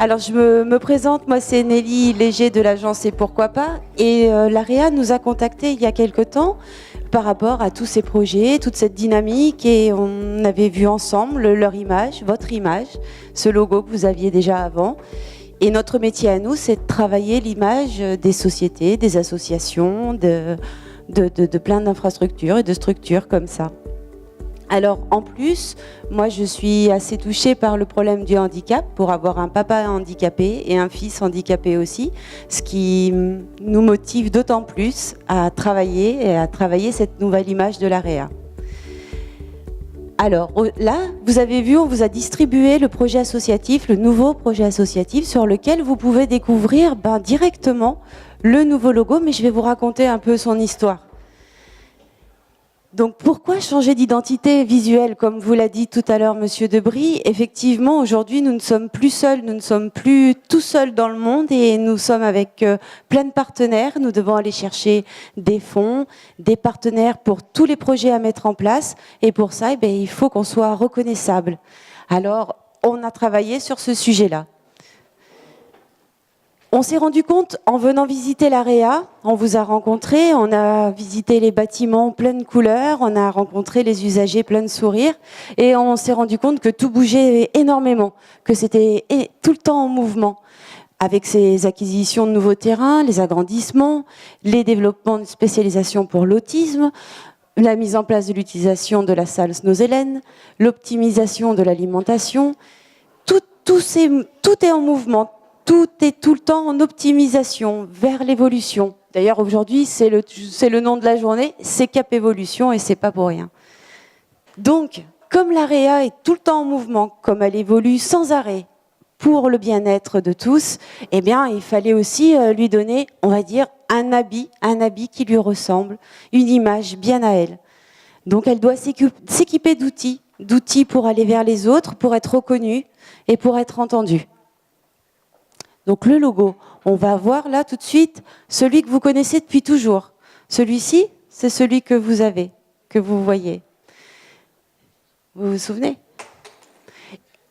Alors je me présente, moi c'est Nelly Léger de l'agence Et Pourquoi Pas, et l'AREA nous a contactés il y a quelque temps par rapport à tous ces projets, toute cette dynamique, et on avait vu ensemble leur image, votre image, ce logo que vous aviez déjà avant. Et notre métier à nous, c'est de travailler l'image des sociétés, des associations, de plein d'infrastructures et de structures comme ça. Alors en plus, moi je suis assez touchée par le problème du handicap, pour avoir un papa handicapé et un fils handicapé aussi, ce qui nous motive d'autant plus à travailler cette nouvelle image de l'AREA. Alors là, vous avez vu, on vous a distribué le projet associatif, le nouveau projet associatif sur lequel vous pouvez découvrir directement le nouveau logo, mais je vais vous raconter un peu son histoire. Donc pourquoi changer d'identité visuelle, comme vous l'a dit tout à l'heure Monsieur Debry? Effectivement, aujourd'hui nous ne sommes plus seuls, nous ne sommes plus tout seuls dans le monde, et nous sommes avec plein de partenaires. Nous devons aller chercher des fonds, des partenaires pour tous les projets à mettre en place, et pour ça, il faut qu'on soit reconnaissable. Alors on a travaillé sur ce sujet-là. On s'est rendu compte, en venant visiter l'AREA, on vous a rencontré, on a visité les bâtiments pleins de couleurs, on a rencontré les usagers pleins de sourires, et on s'est rendu compte que tout bougeait énormément, que c'était tout le temps en mouvement, avec ces acquisitions de nouveaux terrains, les agrandissements, les développements de spécialisation pour l'autisme, la mise en place de l'utilisation de la salle Snow-Zélène, l'optimisation de l'alimentation. Tout est en mouvement. Tout est tout le temps en optimisation vers l'évolution. D'ailleurs, aujourd'hui, c'est le nom de la journée, c'est Cap Évolution, et c'est pas pour rien. Donc, comme l'AREA est tout le temps en mouvement, comme elle évolue sans arrêt pour le bien-être de tous, il fallait aussi lui donner, on va dire, un habit qui lui ressemble, une image bien à elle. Donc, elle doit s'équiper d'outils pour aller vers les autres, pour être reconnue et pour être entendue. Donc le logo, on va voir là tout de suite celui que vous connaissez depuis toujours. Celui-ci, c'est celui que vous avez, que vous voyez. Vous vous souvenez?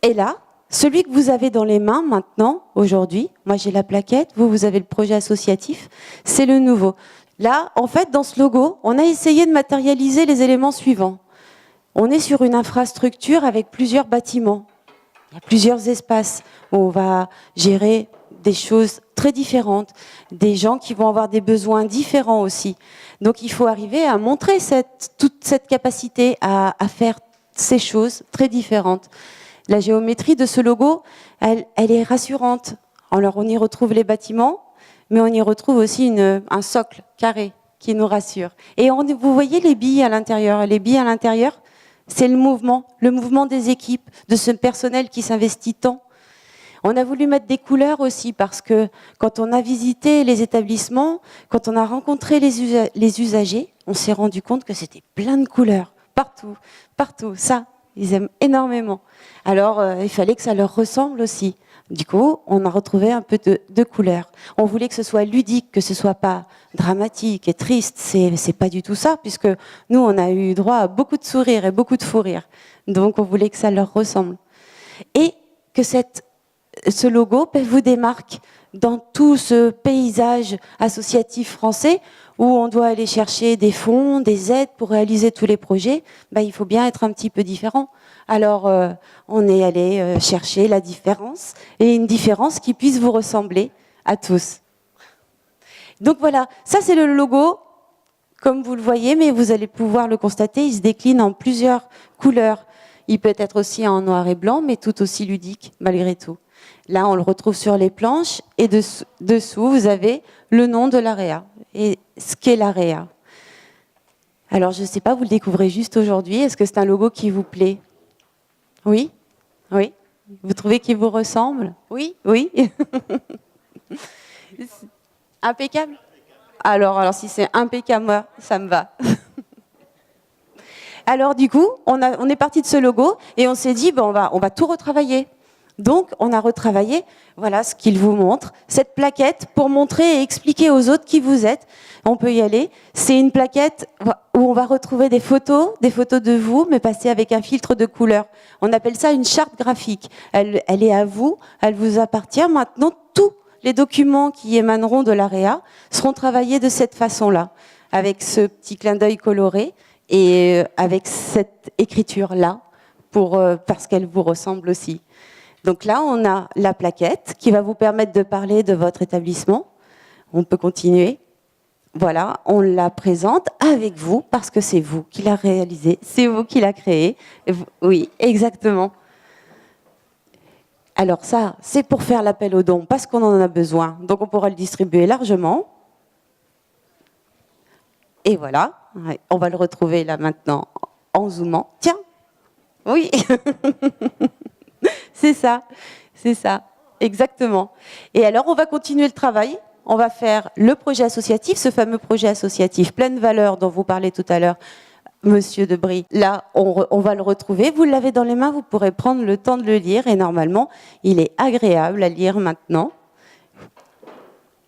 Et là, celui que vous avez dans les mains maintenant, aujourd'hui, moi j'ai la plaquette, vous avez le projet associatif, c'est le nouveau. Là, en fait, dans ce logo, on a essayé de matérialiser les éléments suivants. On est sur une infrastructure avec plusieurs bâtiments. Il y a plusieurs espaces où on va gérer des choses très différentes, des gens qui vont avoir des besoins différents aussi. Donc il faut arriver à montrer toute cette capacité à faire ces choses très différentes. La géométrie de ce logo, elle est rassurante. Alors on y retrouve les bâtiments, mais on y retrouve aussi un socle carré qui nous rassure. Et vous voyez les billes à l'intérieur. Les billes à l'intérieur, c'est le mouvement des équipes, de ce personnel qui s'investit tant. On a voulu mettre des couleurs aussi, parce que quand on a visité les établissements, quand on a rencontré les usagers, on s'est rendu compte que c'était plein de couleurs, partout. Ça, ils aiment énormément. Alors, il fallait que ça leur ressemble aussi. Du coup, on a retrouvé un peu de couleurs. On voulait que ce soit ludique, que ce soit pas dramatique et triste. C'est pas du tout ça, puisque nous, on a eu droit à beaucoup de sourires et beaucoup de fous rires. Donc, on voulait que ça leur ressemble. Et que ce logo vous démarque dans tout ce paysage associatif français où on doit aller chercher des fonds, des aides pour réaliser tous les projets. Il faut bien être un petit peu différent. Alors, on est allé chercher la différence, et une différence qui puisse vous ressembler à tous. Donc voilà, ça c'est le logo, comme vous le voyez, mais vous allez pouvoir le constater, il se décline en plusieurs couleurs. Il peut être aussi en noir et blanc, mais tout aussi ludique, malgré tout. Là, on le retrouve sur les planches, et dessous, vous avez le nom de l'AREA et ce qu'est l'AREA. Alors, je ne sais pas, vous le découvrez juste aujourd'hui. Est-ce que c'est un logo qui vous plaît? Oui? Oui? Vous trouvez qu'il vous ressemble? Oui? Oui? Impeccable? Alors, si c'est impeccable, moi, ça me va. Alors, du coup, on est parti de ce logo, et on s'est dit, on va tout retravailler. Donc, on a retravaillé, voilà ce qu'il vous montre, cette plaquette pour montrer et expliquer aux autres qui vous êtes. On peut y aller. C'est une plaquette où on va retrouver des photos de vous, mais passées avec un filtre de couleur. On appelle ça une charte graphique. Elle est à vous, elle vous appartient. Maintenant, tous les documents qui émaneront de l'AREA seront travaillés de cette façon-là, avec ce petit clin d'œil coloré et avec cette écriture-là, parce qu'elle vous ressemble aussi. Donc là, on a la plaquette qui va vous permettre de parler de votre établissement. On peut continuer. Voilà, on la présente avec vous parce que c'est vous qui l'a réalisé, c'est vous qui l'a créé. Oui, exactement. Alors ça, c'est pour faire l'appel aux dons parce qu'on en a besoin. Donc on pourra le distribuer largement. Et voilà, on va le retrouver là maintenant en zoomant. Tiens, oui, c'est ça, exactement. Et alors on va continuer le travail. On va faire le projet associatif, ce fameux projet associatif pleine valeur dont vous parlez tout à l'heure, Monsieur Debris. Là, on va le retrouver. Vous l'avez dans les mains, vous pourrez prendre le temps de le lire. Et normalement, il est agréable à lire maintenant.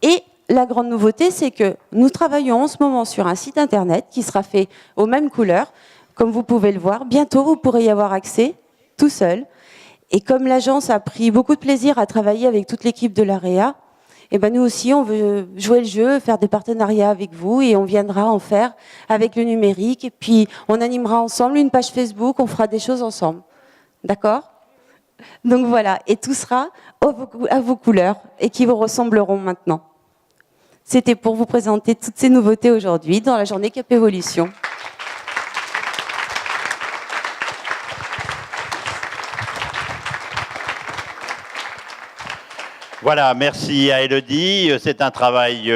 Et la grande nouveauté, c'est que nous travaillons en ce moment sur un site internet qui sera fait aux mêmes couleurs. Comme vous pouvez le voir, bientôt, vous pourrez y avoir accès tout seul. Et comme l'agence a pris beaucoup de plaisir à travailler avec toute l'équipe de l'AREA, et ben nous aussi, on veut jouer le jeu, faire des partenariats avec vous et on viendra en faire avec le numérique. Et puis, on animera ensemble une page Facebook, on fera des choses ensemble. D'accord ? Donc voilà, et tout sera à vos couleurs et qui vous ressembleront maintenant. C'était pour vous présenter toutes ces nouveautés aujourd'hui dans la journée Cap Évolution. Voilà, merci à Élodie. C'est un travail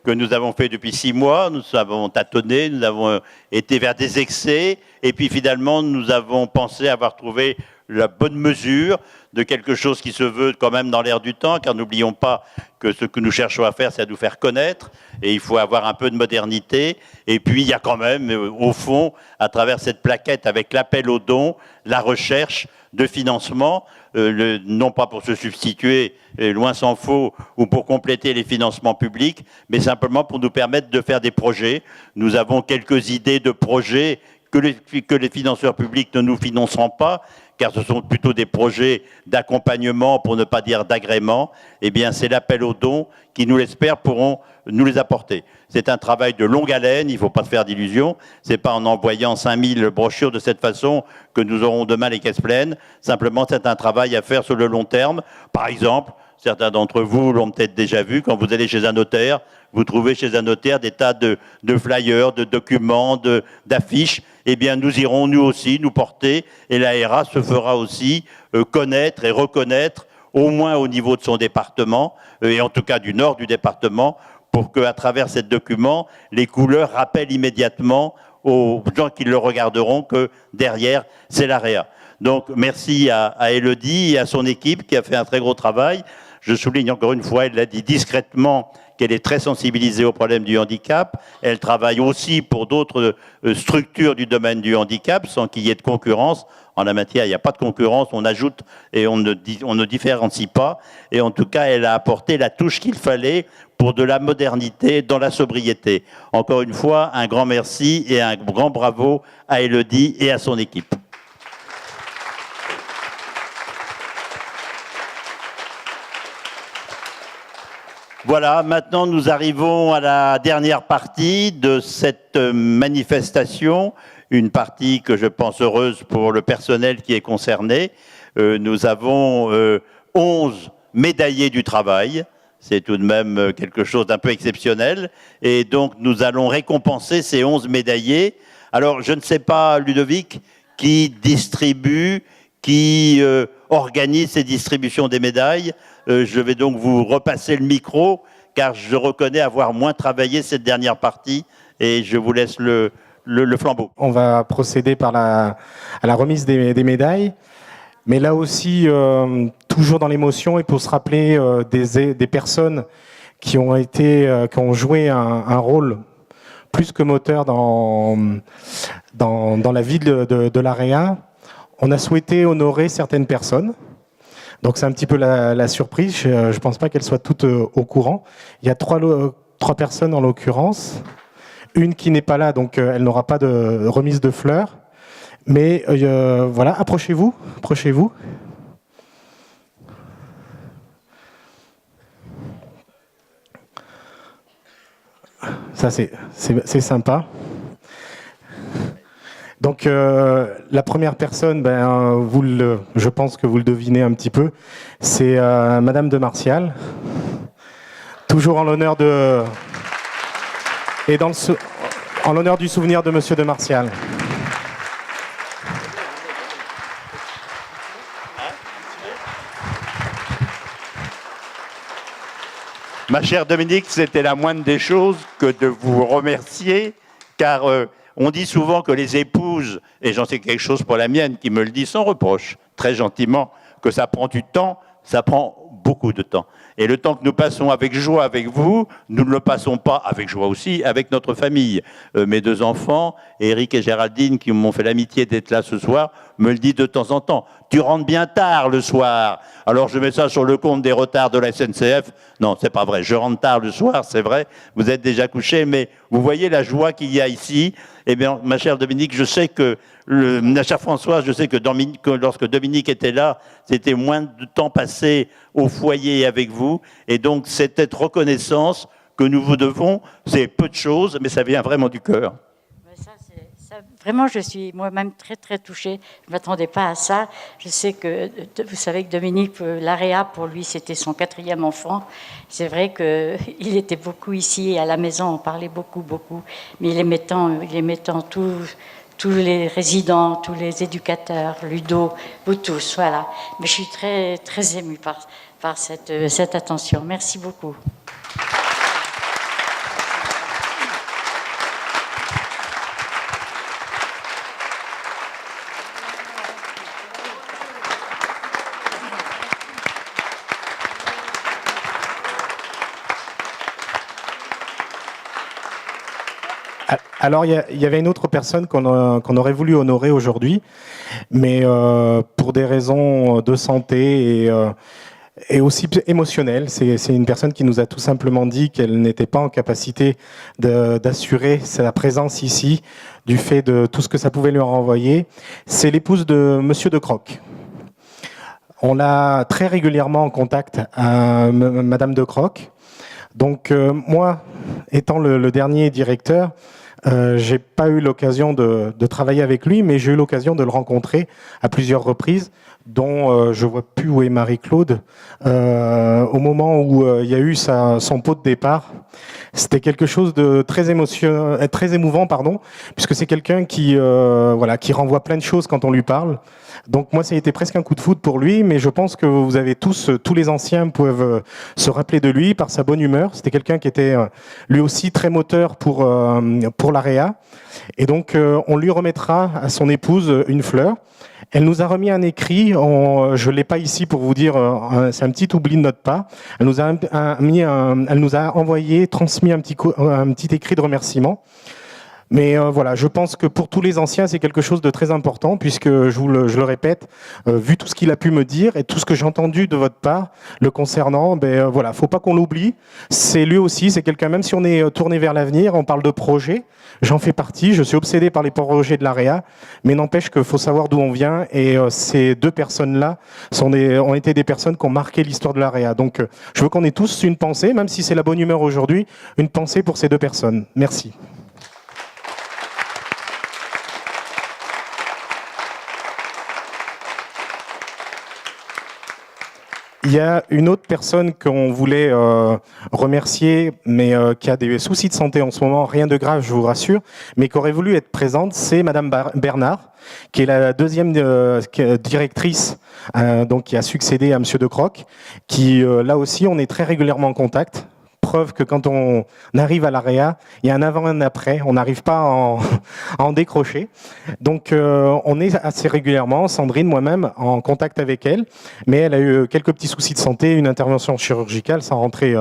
que nous avons fait depuis 6 mois. Nous avons tâtonné, nous avons été vers des excès. Et puis finalement, nous avons pensé avoir trouvé la bonne mesure de quelque chose qui se veut quand même dans l'air du temps, car n'oublions pas que ce que nous cherchons à faire, c'est à nous faire connaître, et il faut avoir un peu de modernité. Et puis, il y a quand même, au fond, à travers cette plaquette, avec l'appel aux dons, la recherche de financement, non pas pour se substituer, loin s'en faut, ou pour compléter les financements publics, mais simplement pour nous permettre de faire des projets. Nous avons quelques idées de projets que les financeurs publics ne nous financeront pas, car ce sont plutôt des projets d'accompagnement, pour ne pas dire d'agrément. Eh bien, c'est l'appel aux dons qui, nous l'espère, pourront nous les apporter. C'est un travail de longue haleine, il ne faut pas se faire d'illusions. Ce n'est pas en envoyant 5000 brochures de cette façon que nous aurons demain les caisses pleines. Simplement, c'est un travail à faire sur le long terme. Par exemple, certains d'entre vous l'ont peut-être déjà vu, quand vous allez chez un notaire, vous trouvez chez un notaire des tas de flyers, de documents, d'affiches. Eh bien, nous irons, nous aussi, nous porter, et l'AREA se fera aussi connaître et reconnaître, au moins au niveau de son département, et en tout cas du nord du département, pour qu'à travers ce document, les couleurs rappellent immédiatement aux gens qui le regarderont que derrière, c'est l'AREA. Donc, merci à Élodie et à son équipe qui a fait un très gros travail. Je souligne encore une fois, elle l'a dit discrètement, qu'elle est très sensibilisée au problème du handicap. Elle travaille aussi pour d'autres structures du domaine du handicap, sans qu'il y ait de concurrence. En la matière, il n'y a pas de concurrence, on ajoute et on ne différencie pas. Et en tout cas, elle a apporté la touche qu'il fallait pour de la modernité dans la sobriété. Encore une fois, un grand merci et un grand bravo à Élodie et à son équipe. Voilà, maintenant nous arrivons à la dernière partie de cette manifestation, une partie que je pense heureuse pour le personnel qui est concerné. Nous avons 11 médaillés du travail, c'est tout de même quelque chose d'un peu exceptionnel, et donc nous allons récompenser ces 11 médaillés. Alors je ne sais pas, Ludovic, qui distribue, qui organise ces distributions des médailles. Je vais donc vous repasser le micro, car je reconnais avoir moins travaillé cette dernière partie, et je vous laisse le flambeau. On va procéder à la remise des médailles, mais là aussi, toujours dans l'émotion, et pour se rappeler des personnes qui ont joué un rôle plus que moteur dans la vie de l'AREA. On a souhaité honorer certaines personnes. Donc c'est un petit peu la surprise. Je ne pense pas qu'elles soient toutes au courant. Il y a trois personnes en l'occurrence. Une qui n'est pas là, donc elle n'aura pas de remise de fleurs. Mais voilà, approchez-vous, approchez-vous. Ça, c'est sympa. Donc, la première personne, je pense que vous le devinez un petit peu, c'est Madame de Martial. Toujours en l'honneur de... Et en l'honneur du souvenir de Monsieur de Martial. Ma chère Dominique, c'était la moindre des choses que de vous remercier, car on dit souvent que les épouses, et j'en sais quelque chose pour la mienne, qui me le dit sans reproche, très gentiment, que ça prend du temps, ça prend beaucoup de temps. Et le temps que nous passons avec joie avec vous, nous ne le passons pas avec joie aussi avec notre famille. Mes deux enfants, Eric et Géraldine, qui m'ont fait l'amitié d'être là ce soir, me le disent de temps en temps. Tu rentres bien tard le soir. Alors je mets ça sur le compte des retards de la SNCF. Non, c'est pas vrai. Je rentre tard le soir, c'est vrai. Vous êtes déjà couché, mais vous voyez la joie qu'il y a ici. Eh bien, ma chère Dominique, je sais que, ma chère Françoise, je sais que lorsque Dominique était là, c'était moins de temps passé au foyer avec vous. Et donc, cette reconnaissance que nous vous devons, c'est peu de choses, mais ça vient vraiment du cœur. Vraiment, je suis moi-même très, très touchée. Je ne m'attendais pas à ça. Je sais que, vous savez que Dominique, l'AREA, pour lui, c'était son 4e enfant. C'est vrai qu'il était beaucoup ici, à la maison, on parlait beaucoup, beaucoup. Mais il aimait tant tous les résidents, tous les éducateurs, Ludo, vous tous, voilà. Mais je suis très, très émue par cette attention. Merci beaucoup. Alors, il y avait une autre personne qu'on aurait voulu honorer aujourd'hui, mais pour des raisons de santé et aussi émotionnelles. C'est une personne qui nous a tout simplement dit qu'elle n'était pas en capacité d'assurer sa présence ici, du fait de tout ce que ça pouvait lui renvoyer. C'est l'épouse de Monsieur de Croc. On l'a très régulièrement en contact, Madame de Croc. Donc, moi, étant le dernier directeur, j'ai pas eu l'occasion de travailler avec lui, mais j'ai eu l'occasion de le rencontrer à plusieurs reprises, dont je vois plus où est Marie-Claude. Au moment où il y a eu son pot de départ, c'était quelque chose de très émouvant, puisque c'est quelqu'un qui renvoie plein de choses quand on lui parle. Donc moi, ça a été presque un coup de foudre pour lui, mais je pense que vous avez tous les anciens peuvent se rappeler de lui par sa bonne humeur. C'était quelqu'un qui était lui aussi très moteur pour l'AREA. Et donc, on lui remettra à son épouse une fleur. Elle nous a remis un écrit, je ne l'ai pas ici pour vous dire, c'est un petit oubli de notre part. Elle nous a transmis un petit écrit de remerciement. Mais voilà, je pense que pour tous les anciens, c'est quelque chose de très important, puisque, je le répète, vu tout ce qu'il a pu me dire et tout ce que j'ai entendu de votre part le concernant, voilà, faut pas qu'on l'oublie. C'est lui aussi, c'est quelqu'un, même si on est tourné vers l'avenir, on parle de projets, j'en fais partie, je suis obsédé par les projets de l'AREA, mais n'empêche qu'il faut savoir d'où on vient, et ces deux personnes-là ont été des personnes qui ont marqué l'histoire de l'AREA. Donc je veux qu'on ait tous une pensée, même si c'est la bonne humeur aujourd'hui, une pensée pour ces deux personnes. Merci. Il y a une autre personne qu'on voulait remercier, mais qui a des soucis de santé en ce moment, rien de grave, je vous rassure, mais qui aurait voulu être présente, c'est Madame Bernard, qui est la deuxième directrice, donc qui a succédé à Monsieur de Croc, qui là aussi, on est très régulièrement en contact. Preuve que quand on arrive à l'AREA, il y a un avant et un après, on n'arrive pas à en décrocher. Donc on est assez régulièrement, Sandrine, moi-même, en contact avec elle, mais elle a eu quelques petits soucis de santé, une intervention chirurgicale sans rentrer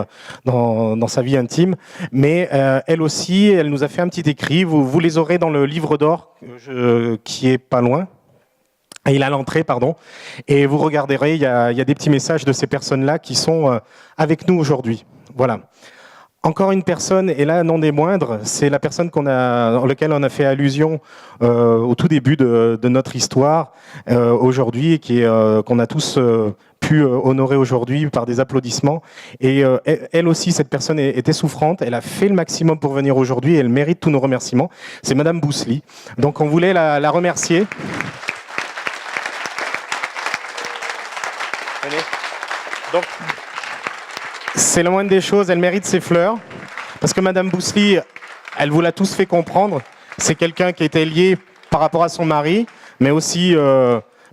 dans sa vie intime, mais elle aussi, elle nous a fait un petit écrit, vous les aurez dans le livre d'or qui est pas loin. Il est à l'entrée, pardon. Et vous regarderez, il y a des petits messages de ces personnes-là qui sont avec nous aujourd'hui. Voilà. Encore une personne, et là non des moindres, c'est la personne dans laquelle on a fait allusion au tout début de notre histoire aujourd'hui, et qu'on a tous pu honorer aujourd'hui par des applaudissements. Et elle aussi, cette personne était souffrante, elle a fait le maximum pour venir aujourd'hui, et elle mérite tous nos remerciements. C'est Madame Boussely. Donc on voulait la remercier. Donc, c'est la moindre des choses, elle mérite ses fleurs, parce que Madame Boussely, elle vous l'a tous fait comprendre, c'est quelqu'un qui était lié par rapport à son mari, mais aussi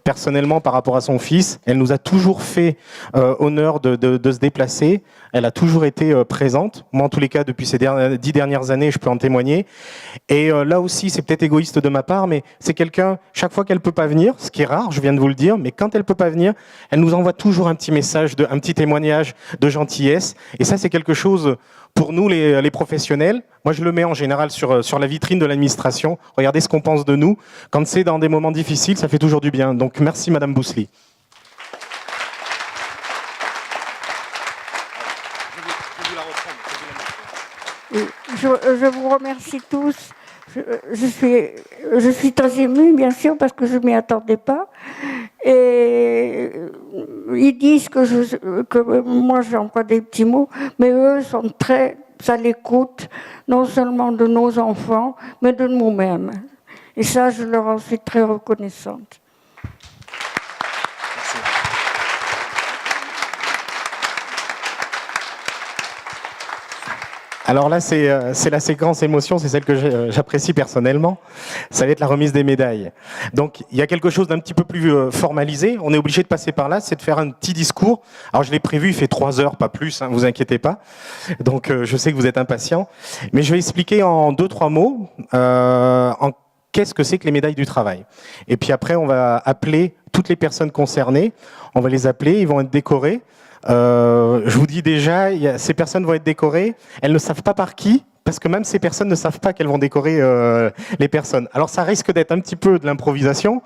personnellement par rapport à son fils. Elle nous a toujours fait honneur de se déplacer, elle a toujours été présente, moi en tous les cas depuis ces 10 dernières années, je peux en témoigner. Et là aussi, c'est peut-être égoïste de ma part, mais c'est quelqu'un, chaque fois qu'elle peut pas venir, ce qui est rare, je viens de vous le dire, mais quand elle peut pas venir, elle nous envoie toujours un petit message, un petit témoignage de gentillesse. Et ça, c'est quelque chose pour nous, les professionnels. Moi, je le mets en général sur la vitrine de l'administration. Regardez ce qu'on pense de nous. Quand c'est dans des moments difficiles, ça fait toujours du bien. Donc, merci Madame Boussely. Je vous remercie tous. Je suis très émue, bien sûr, parce que je ne m'y attendais pas. Et ils disent que moi, j'emploie des petits mots, mais eux sont très à l'écoute, non seulement de nos enfants, mais de nous-mêmes. Et ça, je leur en suis très reconnaissante. Alors là, c'est la séquence émotion, c'est celle que j'apprécie personnellement. Ça va être la remise des médailles. Donc, il y a quelque chose d'un petit peu plus formalisé. On est obligé de passer par là, c'est de faire un petit discours. Alors, je l'ai prévu, il fait 3 heures, pas plus, hein, vous inquiétez pas. Donc, je sais que vous êtes impatients. Mais je vais expliquer en 2-3 mots qu'est-ce que c'est que les médailles du travail. Et puis après, on va appeler toutes les personnes concernées. On va les appeler, ils vont être décorés. Je vous dis déjà, ces personnes vont être décorées, elles ne savent pas par qui, parce que même ces personnes ne savent pas qu'elles vont décorer les personnes. Alors ça risque d'être un petit peu de l'improvisation,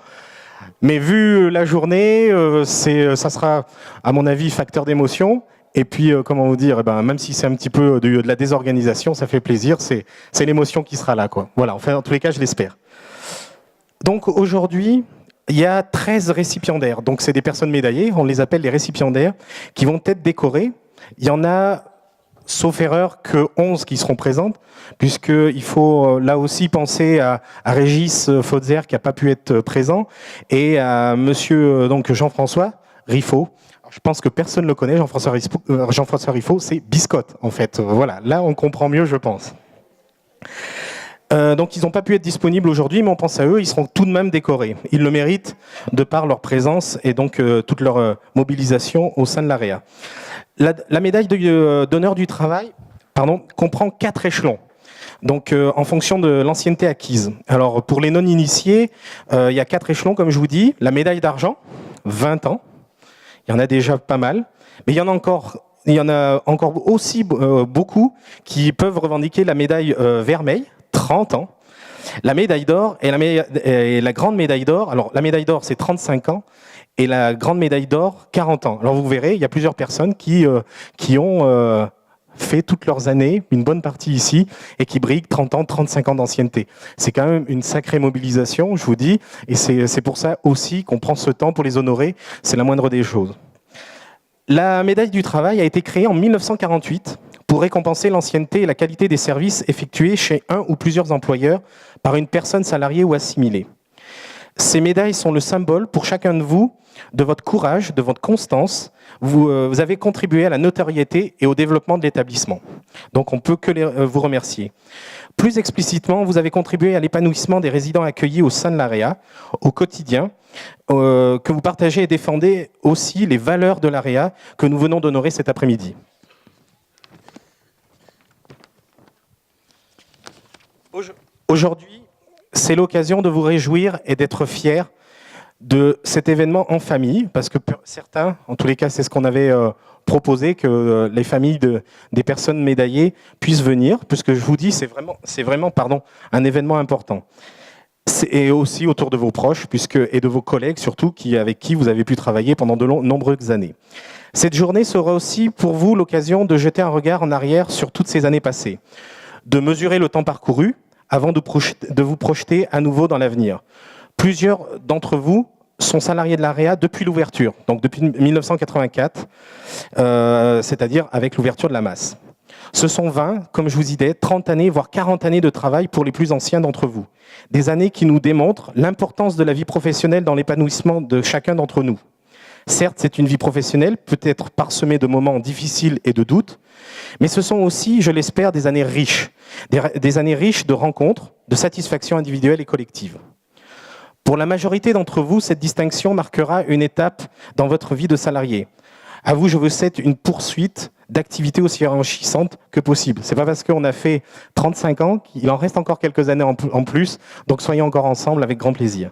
mais vu la journée, ça sera, à mon avis, facteur d'émotion. Et puis, comment vous dire, même si c'est un petit peu de la désorganisation, ça fait plaisir, c'est l'émotion qui sera là, quoi. Voilà, enfin, en tous les cas, je l'espère. Donc aujourd'hui, il y a 13 récipiendaires, donc c'est des personnes médaillées, on les appelle les récipiendaires, qui vont être décorés. Il y en a, sauf erreur, que 11 qui seront présentes, puisqu'il faut là aussi penser à Régis Fautzer qui n'a pas pu être présent, et à monsieur Jean-François Riffaut. Alors, je pense que personne ne le connaît, Jean-François Riffaut, c'est Biscotte en fait. Voilà, là on comprend mieux, je pense. Donc ils n'ont pas pu être disponibles aujourd'hui, mais on pense à eux, ils seront tout de même décorés. Ils le méritent de par leur présence et donc toute leur mobilisation au sein de l'AREA. La médaille d'honneur du travail comprend 4 échelons. Donc en fonction de l'ancienneté acquise. Alors pour les non-initiés, il y a 4 échelons comme je vous dis. La médaille d'argent, 20 ans. Il y en a déjà pas mal. Mais il y en a encore aussi beaucoup qui peuvent revendiquer la médaille vermeille, 30 ans. La médaille d'or et la grande médaille d'or. Alors la médaille d'or c'est 35 ans et la grande médaille d'or 40 ans. Alors vous verrez, il y a plusieurs personnes qui ont fait toutes leurs années, une bonne partie ici, et qui briguent 30 ans, 35 ans d'ancienneté. C'est quand même une sacrée mobilisation, je vous dis, et c'est pour ça aussi qu'on prend ce temps pour les honorer, c'est la moindre des choses. La médaille du travail a été créée en 1948 pour récompenser l'ancienneté et la qualité des services effectués chez un ou plusieurs employeurs par une personne salariée ou assimilée. Ces médailles sont le symbole pour chacun de vous de votre courage, de votre constance. Vous avez contribué à la notoriété et au développement de l'établissement. Donc on ne peut que vous remercier. Plus explicitement, vous avez contribué à l'épanouissement des résidents accueillis au sein de l'AREA, au quotidien, que vous partagez et défendez aussi les valeurs de l'AREA que nous venons d'honorer cet après-midi. Aujourd'hui, c'est l'occasion de vous réjouir et d'être fiers de cet événement en famille, parce que certains, en tous les cas, c'est ce qu'on avait proposé, que les familles des personnes médaillées puissent venir, puisque je vous dis, c'est vraiment un événement important. Et aussi autour de vos proches et de vos collègues surtout, avec qui vous avez pu travailler pendant de nombreuses années. Cette journée sera aussi pour vous l'occasion de jeter un regard en arrière sur toutes ces années passées, de mesurer le temps parcouru avant de vous projeter à nouveau dans l'avenir. Plusieurs d'entre vous sont salariés de l'AREA depuis l'ouverture, donc depuis 1984, c'est-à-dire avec l'ouverture de la masse. Ce sont 20, comme je vous disais, 30 années, voire 40 années de travail pour les plus anciens d'entre vous. Des années qui nous démontrent l'importance de la vie professionnelle dans l'épanouissement de chacun d'entre nous. Certes, c'est une vie professionnelle, peut-être parsemée de moments difficiles et de doutes, mais ce sont aussi, je l'espère, des années riches. Des années riches de rencontres, de satisfactions individuelles et collectives. Pour la majorité d'entre vous, cette distinction marquera une étape dans votre vie de salarié. À vous, je vous souhaite une poursuite d'activités aussi enrichissantes que possible. C'est pas parce qu'on a fait 35 ans qu'il en reste encore quelques années en plus, donc soyons encore ensemble avec grand plaisir.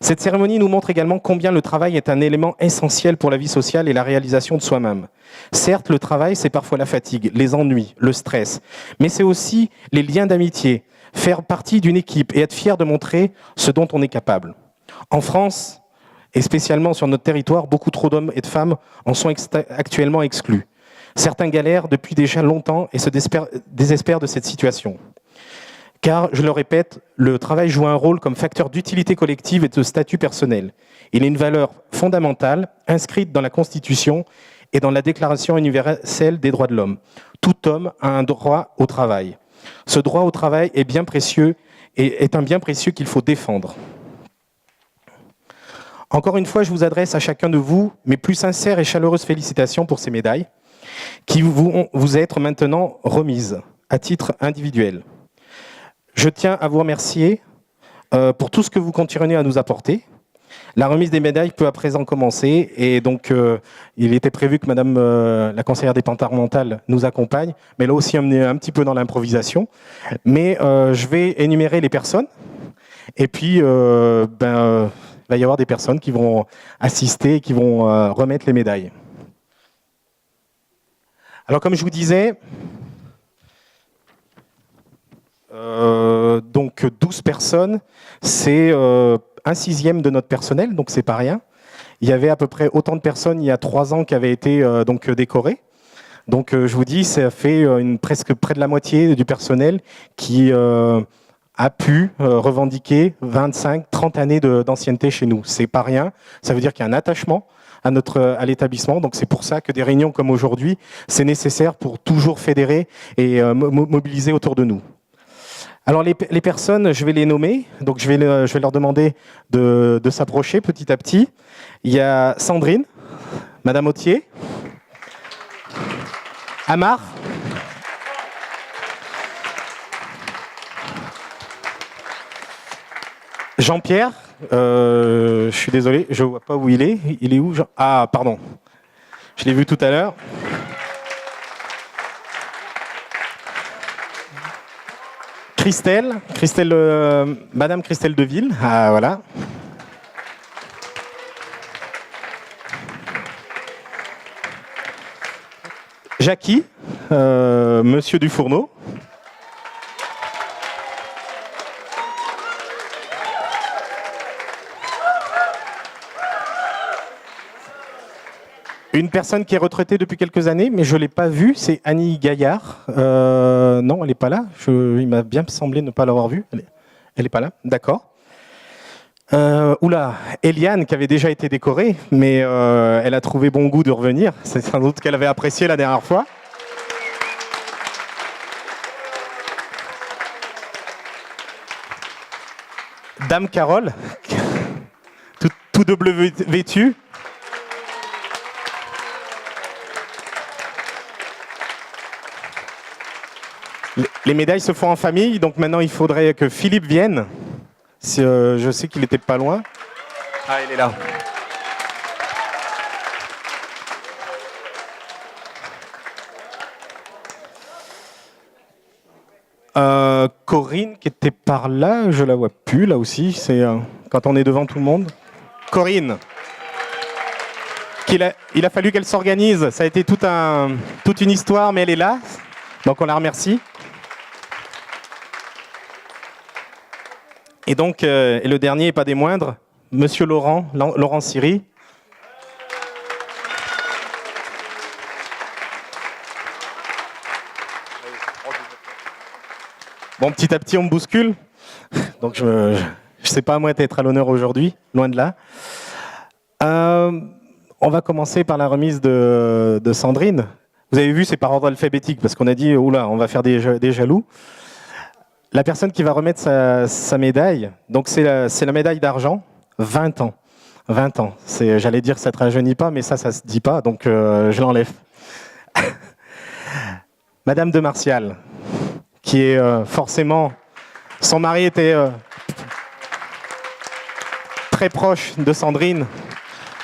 Cette cérémonie nous montre également combien le travail est un élément essentiel pour la vie sociale et la réalisation de soi-même. Certes, le travail, c'est parfois la fatigue, les ennuis, le stress, mais c'est aussi les liens d'amitié, faire partie d'une équipe et être fier de montrer ce dont on est capable. En France, et spécialement sur notre territoire, beaucoup trop d'hommes et de femmes en sont actuellement exclus. Certains galèrent depuis déjà longtemps et se désespèrent de cette situation. Car, je le répète, le travail joue un rôle comme facteur d'utilité collective et de statut personnel. Il est une valeur fondamentale inscrite dans la Constitution et dans la Déclaration universelle des droits de l'homme. Tout homme a un droit au travail. Ce droit au travail est bien précieux et est un bien précieux qu'il faut défendre. Encore une fois, je vous adresse à chacun de vous mes plus sincères et chaleureuses félicitations pour ces médailles qui vous être maintenant remises à titre individuel. Je tiens à vous remercier pour tout ce que vous continuez à nous apporter. La remise des médailles peut à présent commencer et donc il était prévu que Madame la conseillère départementale nous accompagne, mais là aussi on est un petit peu dans l'improvisation. Mais je vais énumérer les personnes et puis il va y avoir des personnes qui vont assister et qui vont remettre les médailles. Alors comme je vous disais, donc 12 personnes, c'est un sixième de notre personnel, donc c'est pas rien. Il y avait à peu près autant de personnes il y a 3 ans qui avaient été donc décorées. Donc je vous dis, ça fait presque près de la moitié du personnel qui a pu revendiquer 25, 30 années d'ancienneté chez nous. C'est pas rien, ça veut dire qu'il y a un attachement à l'établissement. Donc c'est pour ça que des réunions comme aujourd'hui, c'est nécessaire pour toujours fédérer et mobiliser autour de nous. Alors les personnes, je vais les nommer, donc je vais leur demander de s'approcher petit à petit. Il y a Sandrine, Madame Autier, Amar, Jean-Pierre, je suis désolé, je ne vois pas où il est. Il est où Jean? Ah, pardon, je l'ai vu tout à l'heure. Madame Christelle Deville, ah, voilà. Jackie, Monsieur Dufourneau. Une personne qui est retraitée depuis quelques années, mais je ne l'ai pas vue, c'est Annie Gaillard. Non, elle n'est pas là. Il m'a bien semblé ne pas l'avoir vue. Elle n'est pas là, d'accord. Eliane, qui avait déjà été décorée, mais elle a trouvé bon goût de revenir. C'est sans doute qu'elle avait apprécié la dernière fois. Dame Carole, tout de bleu vêtu. Les médailles se font en famille, donc maintenant il faudrait que Philippe vienne. Je sais qu'il n'était pas loin. Ah, il est là. Corinne qui était par là, je la vois plus là aussi. C'est quand on est devant tout le monde. Corinne. Il a fallu qu'elle s'organise. Ça a été toute une histoire, mais elle est là. Donc on la remercie. Et donc, et le dernier, et pas des moindres, Monsieur Laurent Siri. Bon, petit à petit, on me bouscule. Donc, je ne sais pas à moi d'être à l'honneur aujourd'hui, loin de là. On va commencer par la remise de Sandrine. Vous avez vu, c'est par ordre alphabétique, parce qu'on a dit, oula, on va faire des jaloux. La personne qui va remettre sa médaille, donc c'est la médaille d'argent, 20 ans. 20 ans. J'allais dire que ça ne te rajeunit pas, mais ça ne se dit pas, donc je l'enlève. Madame de Martial, qui est forcément... Son mari était très proche de Sandrine,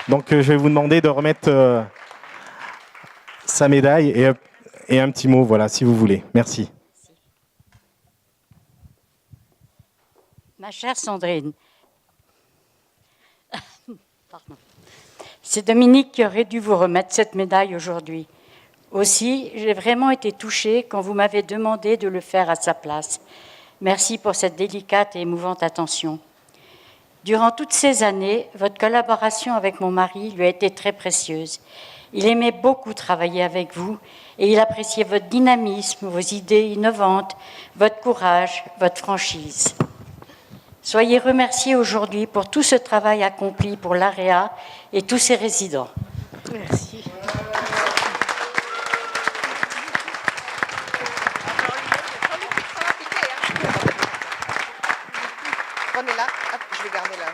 donc je vais vous demander de remettre sa médaille et un petit mot, voilà, si vous voulez. Merci. Ma chère Sandrine, pardon. C'est Dominique qui aurait dû vous remettre cette médaille aujourd'hui. Aussi, j'ai vraiment été touchée quand vous m'avez demandé de le faire à sa place. Merci pour cette délicate et émouvante attention. Durant toutes ces années, votre collaboration avec mon mari lui a été très précieuse. Il aimait beaucoup travailler avec vous et il appréciait votre dynamisme, vos idées innovantes, votre courage, votre franchise. Soyez remerciés aujourd'hui pour tout ce travail accompli pour l'AREA et tous ses résidents. Merci. Prenez-la, hop, je vais garder là.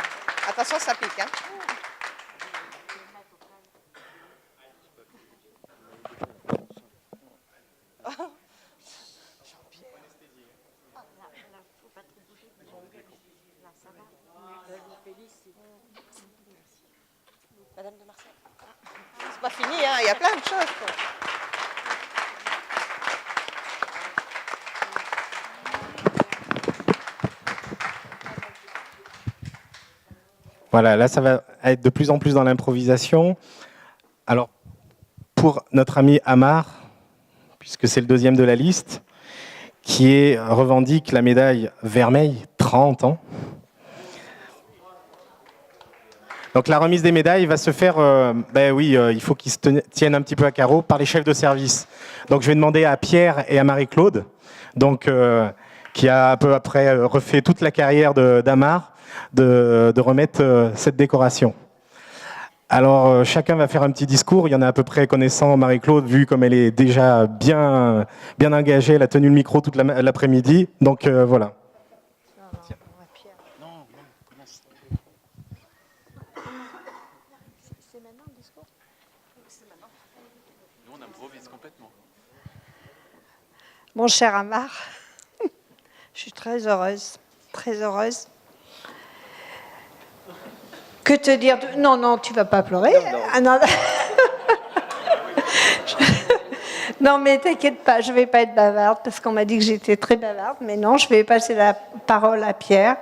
Attention, ça pique, hein. Madame de Marseille. C'est pas fini, hein, il y a plein de choses, quoi. Voilà, là, ça va être de plus en plus dans l'improvisation. Alors, pour notre ami Amar, puisque c'est le deuxième de la liste, qui revendique la médaille Vermeil, 30 ans. Donc la remise des médailles va se faire, il faut qu'ils se tiennent un petit peu à carreau par les chefs de service. Donc je vais demander à Pierre et à Marie-Claude, donc, qui a un peu après refait toute la carrière d'Amar, de remettre cette décoration. Alors chacun va faire un petit discours. Il y en a à peu près connaissant Marie-Claude, vu comme elle est déjà bien engagée, elle a tenu le micro toute l'après-midi. Donc voilà. Mon cher Amar, je suis très heureuse, très heureuse. Que te dire de... Non, tu vas pas pleurer. Non. Ah, non. Non, mais t'inquiète pas, je vais pas être bavarde parce qu'on m'a dit que j'étais très bavarde. Mais non, je vais passer la parole à Pierre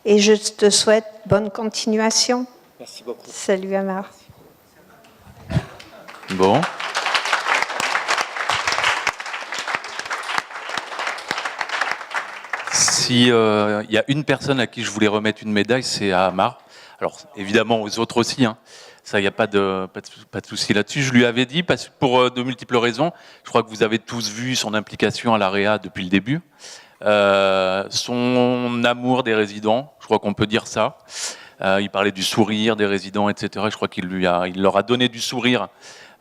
et je te souhaite bonne continuation. Merci beaucoup. Salut Amar. Bon. Si y a une personne à qui je voulais remettre une médaille, c'est à Amar. Alors évidemment aux autres aussi, hein. Ça, il n'y a pas de souci là-dessus. Je lui avais dit, pour de multiples raisons, je crois que vous avez tous vu son implication à l'AREA depuis le début, son amour des résidents, je crois qu'on peut dire ça. Il parlait du sourire des résidents, etc. Je crois qu'il leur a donné du sourire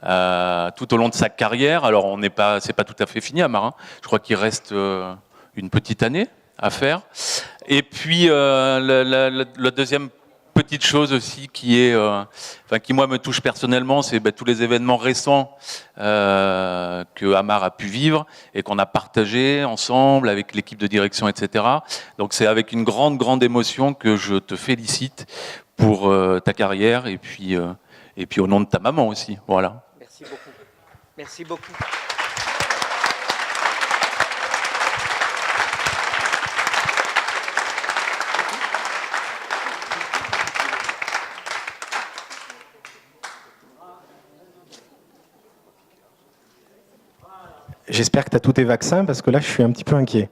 tout au long de sa carrière. Alors c'est pas tout à fait fini, Amar, hein. Je crois qu'il reste une petite année à faire. Et puis la deuxième petite chose aussi qui moi me touche personnellement, c'est tous les événements récents que Amar a pu vivre et qu'on a partagé ensemble avec l'équipe de direction, etc. Donc c'est avec une grande émotion que je te félicite pour ta carrière et puis au nom de ta maman aussi. Voilà. Merci beaucoup. Merci beaucoup. J'espère que tu as tous tes vaccins, parce que là, je suis un petit peu inquiet.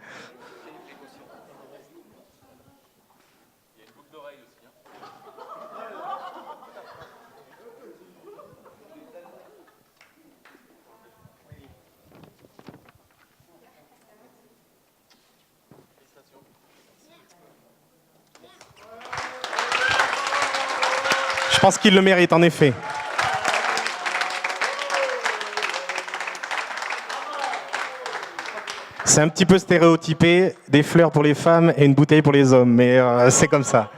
pense qu'il le mérite, en effet. C'est un petit peu stéréotypé, des fleurs pour les femmes et une bouteille pour les hommes, mais c'est comme ça.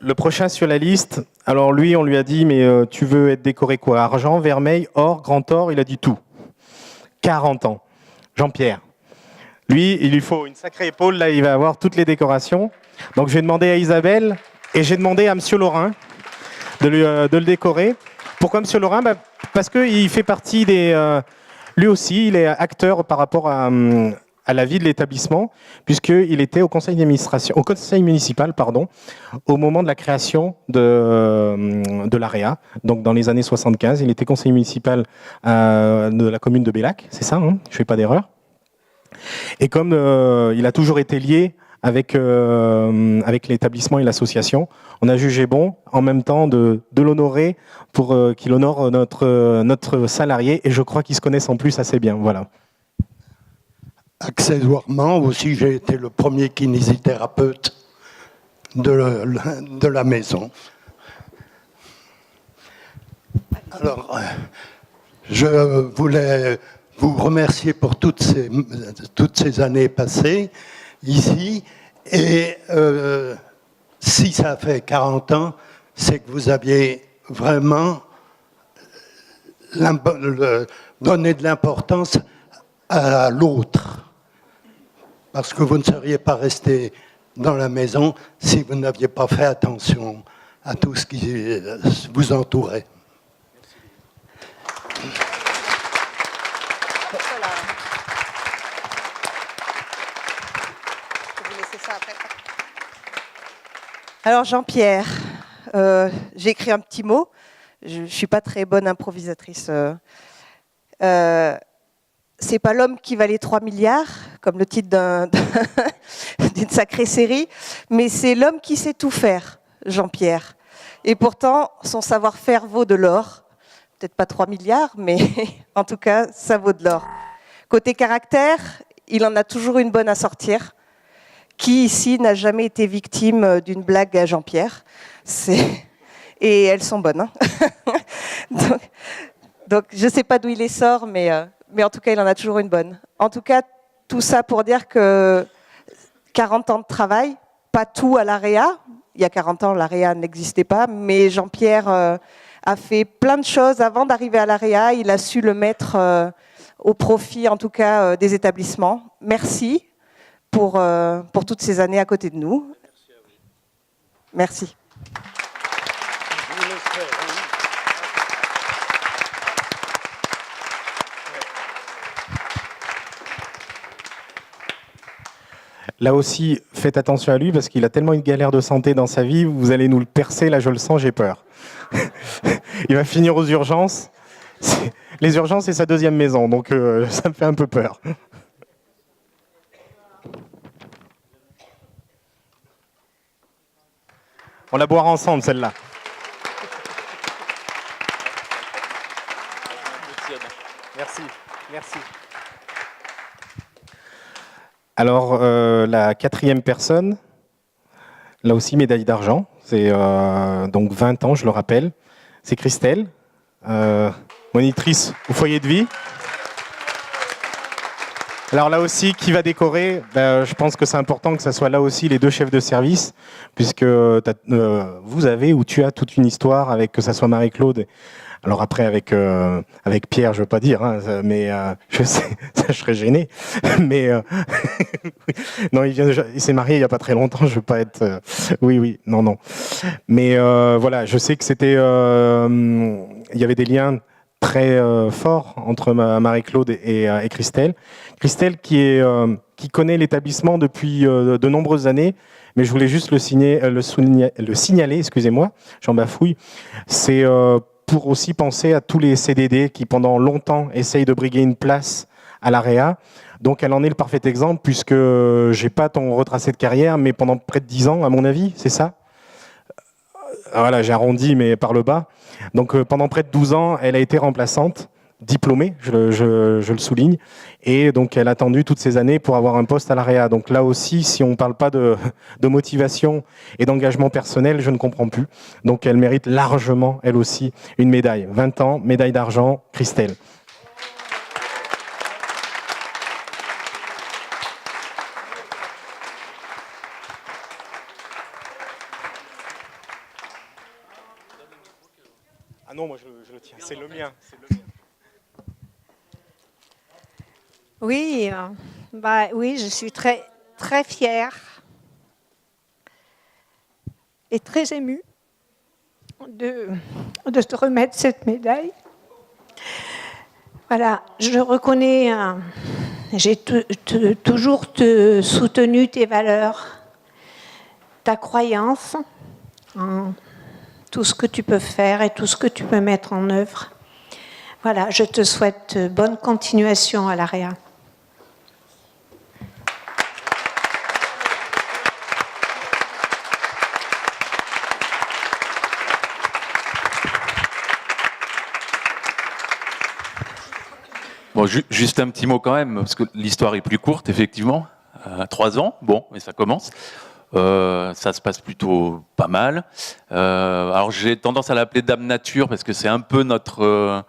Le prochain sur la liste, alors lui, on lui a dit, mais tu veux être décoré quoi? Argent, vermeil, or, grand or? Il a dit tout. 40 ans. Jean-Pierre. Lui, il lui faut une sacrée épaule, là, il va avoir toutes les décorations. Donc j'ai demandé à Isabelle et j'ai demandé à Monsieur Laurin de le décorer. Pourquoi Monsieur Laurin? Parce qu'il fait partie des... lui aussi, il est acteur par rapport à la vie de l'établissement, puisqu'il était au conseil d'administration, au conseil municipal, pardon, au moment de la création de l'AREA. Donc dans les années 75, il était conseiller municipal de la commune de Bellac, c'est ça, hein, je ne fais pas d'erreur. Et comme il a toujours été lié avec l'établissement et l'association, on a jugé bon, en même temps, de l'honorer pour qu'il honore notre salarié, et je crois qu'ils se connaissent en plus assez bien. Voilà. Accessoirement, aussi, j'ai été le premier kinésithérapeute de la maison. Alors, je voulais vous remercier pour toutes ces années passées ici. Et si ça fait 40 ans, c'est que vous aviez vraiment donné de l'importance à l'autre. Parce que vous ne seriez pas resté dans la maison si vous n'aviez pas fait attention à tout ce qui vous entourait. Alors Jean-Pierre, j'ai écrit un petit mot. Je ne suis pas très bonne improvisatrice. C'est pas l'homme qui valait 3 milliards, comme le titre d'une sacrée série, mais c'est l'homme qui sait tout faire, Jean-Pierre. Et pourtant, son savoir-faire vaut de l'or. Peut-être pas 3 milliards, mais en tout cas, ça vaut de l'or. Côté caractère, il en a toujours une bonne à sortir. Qui ici n'a jamais été victime d'une blague à Jean-Pierre? Et elles sont bonnes. Hein. donc, je ne sais pas d'où il les sort, mais en tout cas, il en a toujours une bonne. En tout cas, tout ça pour dire que 40 ans de travail, pas tout à l'AREA. Il y a 40 ans, l'AREA n'existait pas, mais Jean-Pierre a fait plein de choses avant d'arriver à l'AREA. Il a su le mettre au profit, en tout cas, des établissements. Merci pour toutes ces années à côté de nous. Merci. Là aussi, faites attention à lui parce qu'il a tellement une galère de santé dans sa vie, vous allez nous le percer, là je le sens, j'ai peur. Il va finir aux urgences. Les urgences, c'est sa deuxième maison, donc ça me fait un peu peur. On la boira ensemble, celle-là. Merci, merci. Alors, la quatrième personne, là aussi médaille d'argent, c'est donc 20 ans, je le rappelle. C'est Christelle, monitrice au foyer de vie. Alors là aussi, qui va décorer? Je pense que c'est important que ce soit là aussi les deux chefs de service, puisque vous avez ou tu as toute une histoire avec que ce soit Marie-Claude. Alors après, avec Pierre, je veux pas dire, hein, mais je sais, ça, je serais gêné. Mais non, il s'est marié il y a pas très longtemps. Je veux pas être. Oui, non. Mais voilà, je sais que c'était, il y avait des liens très forts entre Marie-Claude et Christelle. Christelle qui connaît l'établissement depuis de nombreuses années. Mais je voulais juste le signaler, excusez-moi, j'en bafouille. C'est pour aussi penser à tous les CDD qui, pendant longtemps, essayent de briguer une place à l'AREA. Donc, elle en est le parfait exemple, puisque j'ai pas ton retracé de carrière, mais pendant près de 10 ans, à mon avis, c'est ça? Voilà, j'ai arrondi, mais par le bas. Donc, pendant près de 12 ans, elle a été remplaçante. diplômée, je le souligne, et donc elle a attendu toutes ces années pour avoir un poste à l'AREA. Donc là aussi, si on ne parle pas de motivation et d'engagement personnel, je ne comprends plus. Donc elle mérite largement, elle aussi, une médaille. 20 ans, médaille d'argent, Christelle. Ah non, moi je le tiens, c'est le mien. Oui, oui, je suis très, très fière et très émue de te remettre cette médaille. Voilà, je reconnais, j'ai toujours soutenu tes valeurs, ta croyance en tout ce que tu peux faire et tout ce que tu peux mettre en œuvre. Voilà, je te souhaite bonne continuation à l'AREA. Bon, juste un petit mot quand même, parce que l'histoire est plus courte, effectivement. 3 ans, bon, mais ça commence. Ça se passe plutôt pas mal. Alors j'ai tendance à l'appeler Dame Nature, parce que c'est un peu notre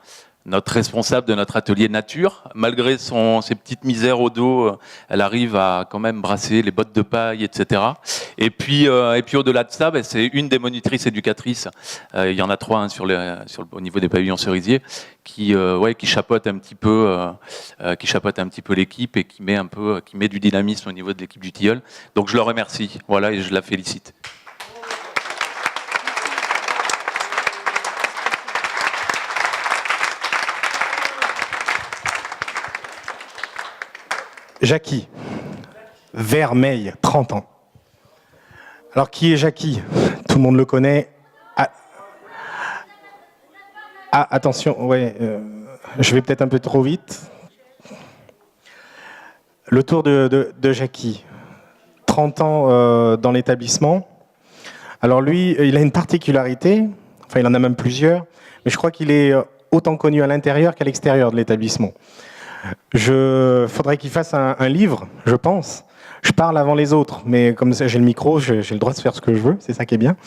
responsable de notre atelier nature. Malgré ses petites misères au dos, elle arrive à quand même brasser les bottes de paille, etc. Et puis au-delà de ça, c'est une des monitrices éducatrices. Il y en a 3 au niveau des pavillons cerisiers qui chapeautent un petit peu, l'équipe et qui met du dynamisme au niveau de l'équipe du Tilleul. Donc je le remercie, voilà, et je la félicite. Jackie, Vermeil, 30 ans. Alors, qui est Jackie? Tout le monde le connaît. Attention, ouais, je vais peut-être un peu trop vite. Le tour de Jackie. 30 ans dans l'établissement. Alors lui, il a une particularité, enfin il en a même plusieurs, mais je crois qu'il est autant connu à l'intérieur qu'à l'extérieur de l'établissement. Faudrait qu'il fasse un livre, je pense. Je parle avant les autres, mais comme ça, j'ai le micro, j'ai le droit de faire ce que je veux, c'est ça qui est bien.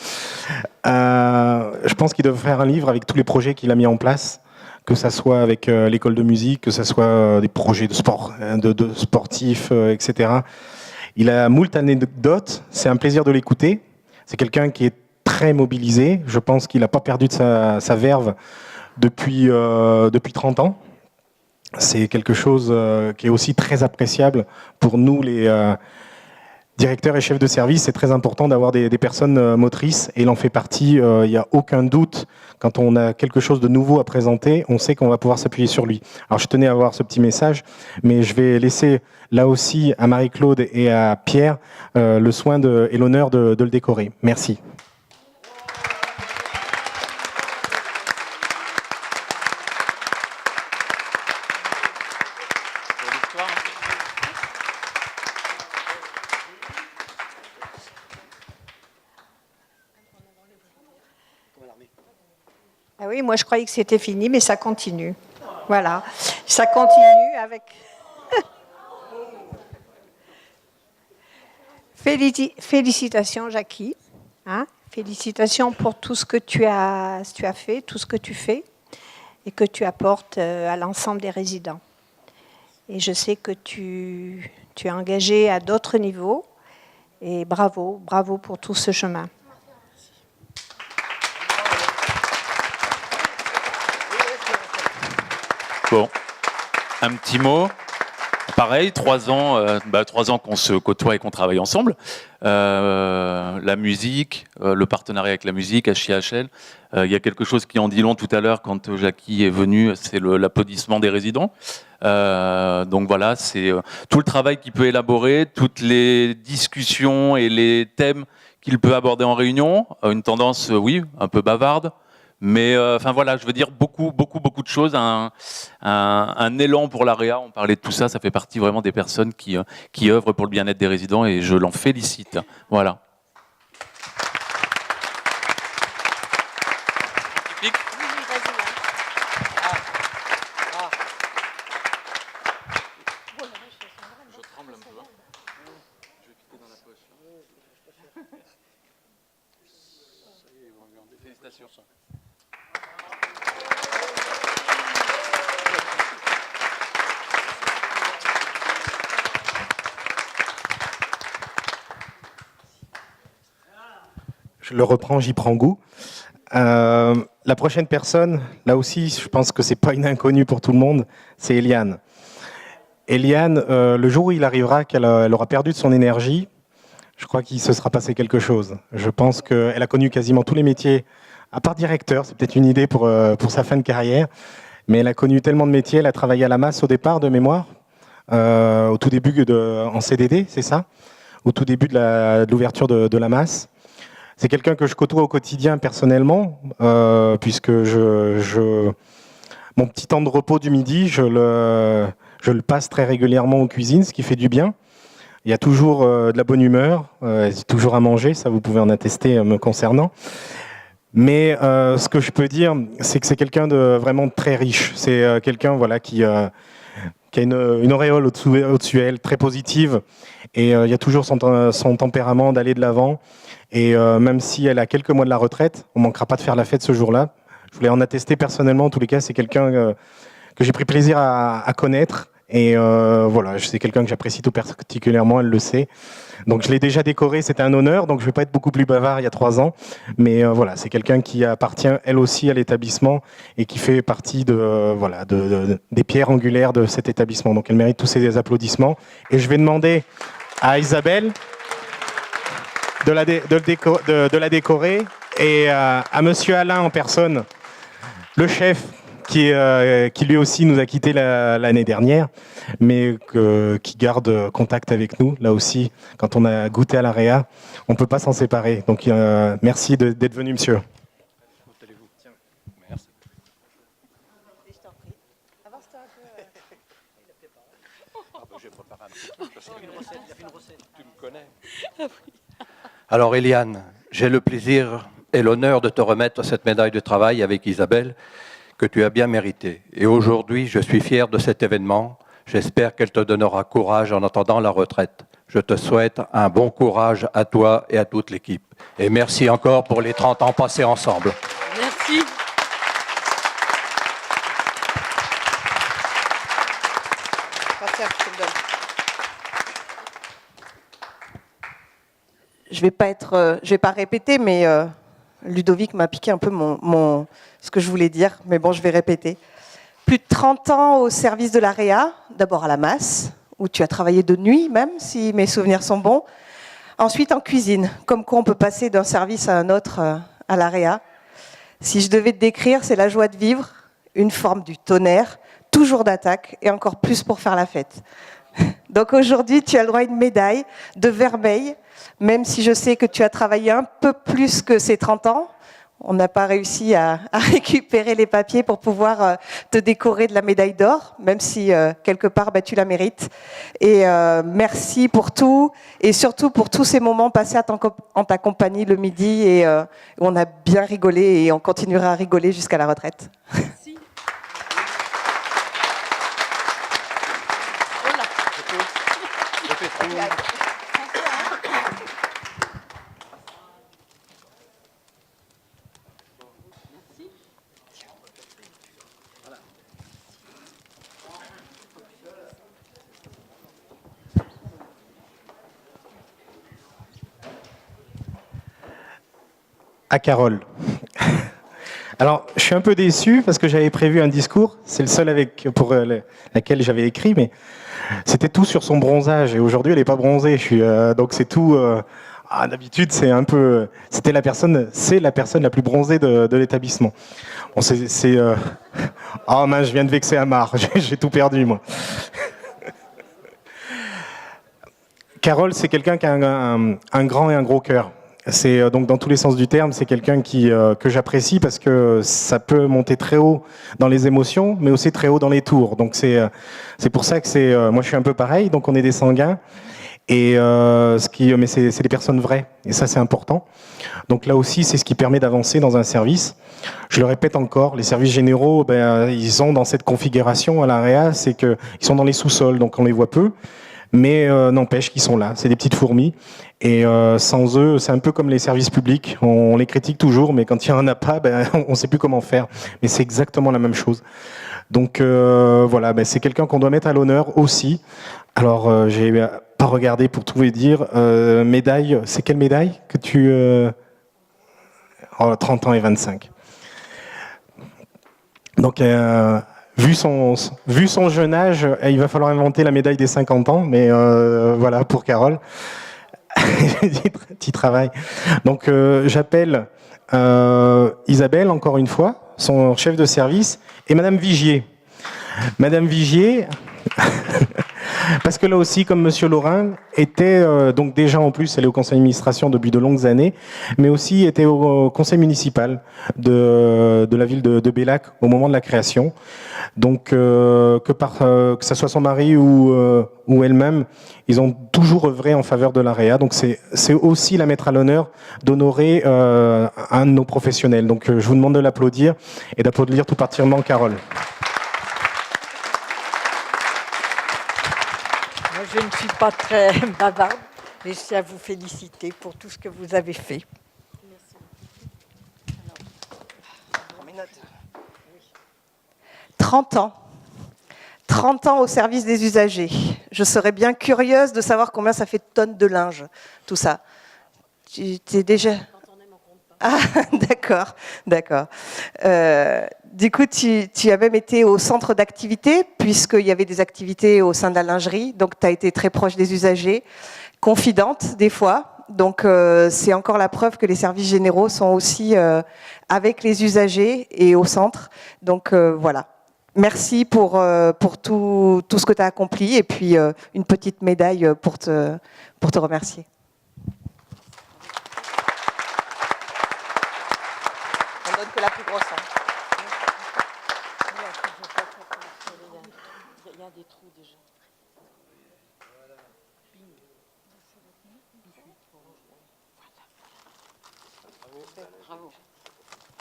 Je pense qu'il devrait faire un livre avec tous les projets qu'il a mis en place, que ça soit avec l'école de musique, que ça soit des projets de sport, de sportifs, etc. Il a moult anecdotes, c'est un plaisir de l'écouter. C'est quelqu'un qui est très mobilisé. Je pense qu'il n'a pas perdu de sa verve depuis 30 ans. C'est quelque chose qui est aussi très appréciable pour nous, les directeurs et chefs de service. C'est très important d'avoir des personnes motrices, et il en fait partie. Il n'y a aucun doute. Quand on a quelque chose de nouveau à présenter, on sait qu'on va pouvoir s'appuyer sur lui. Alors je tenais à avoir ce petit message, mais je vais laisser là aussi à Marie-Claude et à Pierre le soin et l'honneur de le décorer. Merci. Ah oui, moi je croyais que c'était fini, mais ça continue. Voilà, ça continue avec... Félicitations Jackie, hein? Félicitations pour tout ce que tu as fait, tout ce que tu fais et que tu apportes à l'ensemble des résidents. Et je sais que tu es engagé à d'autres niveaux, et bravo pour tout ce chemin. Bon, un petit mot. Pareil, 3 ans qu'on se côtoie et qu'on travaille ensemble. La musique, le partenariat avec la musique, HIHL. Il y a quelque chose qui en dit long tout à l'heure quand Jackie est venue, c'est l'applaudissement des résidents. Donc voilà, c'est tout le travail qu'il peut élaborer, toutes les discussions et les thèmes qu'il peut aborder en réunion. Une tendance, oui, un peu bavarde. Mais enfin voilà, je veux dire beaucoup de choses, un élan pour l'AREA, on parlait de tout ça, ça fait partie vraiment des personnes qui œuvrent pour le bien-être des résidents, et je l'en félicite. Voilà. je le reprends, j'y prends goût. La prochaine personne, là aussi, je pense que c'est pas une inconnue pour tout le monde, c'est Eliane. Eliane, le jour où il arrivera qu'elle aura perdu de son énergie, je crois qu'il se sera passé quelque chose. Je pense qu'elle a connu quasiment tous les métiers, à part directeur, c'est peut-être une idée pour sa fin de carrière, mais elle a connu tellement de métiers, elle a travaillé à la masse au départ de mémoire, au tout début en CDD, c'est ça ? Au tout début de l'ouverture de la masse. C'est quelqu'un que je côtoie au quotidien personnellement, puisque mon petit temps de repos du midi, je le passe très régulièrement en cuisine, ce qui fait du bien. Il y a toujours de la bonne humeur, toujours à manger, ça vous pouvez en attester me concernant. Mais ce que je peux dire, c'est que c'est quelqu'un de vraiment très riche. C'est quelqu'un voilà, qui a une auréole au-dessus d'elle, très positive. Et il y a toujours son tempérament d'aller de l'avant. Et même si elle a quelques mois de la retraite, on ne manquera pas de faire la fête ce jour-là. Je voulais en attester personnellement. En tous les cas, c'est quelqu'un que j'ai pris plaisir à connaître. Et voilà, c'est quelqu'un que j'apprécie tout particulièrement, elle le sait. Donc je l'ai déjà décoré, c'était un honneur. Donc je ne vais pas être beaucoup plus bavard il y a 3 ans. Mais voilà, c'est quelqu'un qui appartient elle aussi à l'établissement et qui fait partie des pierres angulaires de cet établissement. Donc elle mérite tous ces applaudissements. Et je vais demander à Isabelle de la décorer et à Monsieur Alain en personne, le chef qui lui aussi nous a quittés l'année dernière, mais qui garde contact avec nous. Là aussi, quand on a goûté à l'AREA, on ne peut pas s'en séparer. Donc merci d'être venu, monsieur. Alors Eliane, j'ai le plaisir et l'honneur de te remettre cette médaille de travail avec Isabelle que tu as bien méritée. Et aujourd'hui, je suis fier de cet événement. J'espère qu'elle te donnera courage en attendant la retraite. Je te souhaite un bon courage à toi et à toute l'équipe. Et merci encore pour les 30 ans passés ensemble. Merci. Je vais pas répéter, mais Ludovic m'a piqué un peu ce que je voulais dire, mais bon, je vais répéter. Plus de 30 ans au service de l'AREA, d'abord à la masse, où tu as travaillé de nuit même, si mes souvenirs sont bons. Ensuite en cuisine, comme quoi on peut passer d'un service à un autre à l'AREA. Si je devais te décrire, c'est la joie de vivre, une forme du tonnerre, toujours d'attaque, et encore plus pour faire la fête. Donc aujourd'hui, tu as le droit à une médaille de vermeil, même si je sais que tu as travaillé un peu plus que ces 30 ans. On n'a pas réussi à récupérer les papiers pour pouvoir te décorer de la médaille d'or, même si quelque part tu la mérites. Et merci pour tout, et surtout pour tous ces moments passés en ta compagnie le midi, et on a bien rigolé, et on continuera à rigoler jusqu'à la retraite. Merci. À Carole. Alors, je suis un peu déçu parce que j'avais prévu un discours. C'est le seul pour lequel j'avais écrit, mais c'était tout sur son bronzage. Et aujourd'hui, elle n'est pas bronzée. Donc, c'est tout. D'habitude, c'est la personne la plus bronzée de l'établissement. Bon, oh mince, je viens de vexer Amar. J'ai tout perdu, moi. Carole, c'est quelqu'un qui a un grand et un gros cœur. C'est donc dans tous les sens du terme, c'est quelqu'un que j'apprécie parce que ça peut monter très haut dans les émotions, mais aussi très haut dans les tours. Donc c'est pour ça que moi je suis un peu pareil, donc on est des sanguins. Et mais c'est des personnes vraies, et ça c'est important. Donc là aussi, c'est ce qui permet d'avancer dans un service. Je le répète encore, les services généraux, ils sont dans cette configuration à l'AREA, c'est qu'ils sont dans les sous-sols, donc on les voit peu. Mais n'empêche qu'ils sont là, c'est des petites fourmis. Et sans eux, c'est un peu comme les services publics. On les critique toujours, mais quand il n'y en a pas, on ne sait plus comment faire. Mais c'est exactement la même chose. Donc voilà, c'est quelqu'un qu'on doit mettre à l'honneur aussi. Alors, j'ai pas regardé pour tout vous dire. Médaille, c'est quelle médaille que tu... 30 ans et 25. Donc, vu son jeune âge, il va falloir inventer la médaille des 50 ans, mais voilà, pour Carole. Petit travail. Donc, j'appelle Isabelle, encore une fois, son chef de service, et Madame Vigier. Madame Vigier, parce que là aussi, comme Monsieur Laurin, était donc déjà en plus, elle est au conseil d'administration depuis de longues années, mais aussi était au conseil municipal de la ville de Bellac au moment de la création. Donc que ce soit son mari ou elle-même, ils ont toujours œuvré en faveur de l'AREA. Donc c'est aussi la mettre à l'honneur d'honorer un de nos professionnels. Donc je vous demande de l'applaudir et d'applaudir tout particulièrement Carole. Je ne suis pas très bavarde, mais je tiens à vous féliciter pour tout ce que vous avez fait. Merci. 30 ans. 30 ans au service des usagers. Je serais bien curieuse de savoir combien ça fait de tonnes de linge, tout ça. Tu es déjà... Ah, d'accord, d'accord. Du coup, tu as même été au centre d'activité, puisqu'il y avait des activités au sein de la lingerie, donc tu as été très proche des usagers, confidente des fois, donc c'est encore la preuve que les services généraux sont aussi avec les usagers et au centre, donc voilà. Merci pour tout ce que tu as accompli, et puis une petite médaille pour te remercier. On donne que la plus grosse. Il y a des trous déjà. Bravo.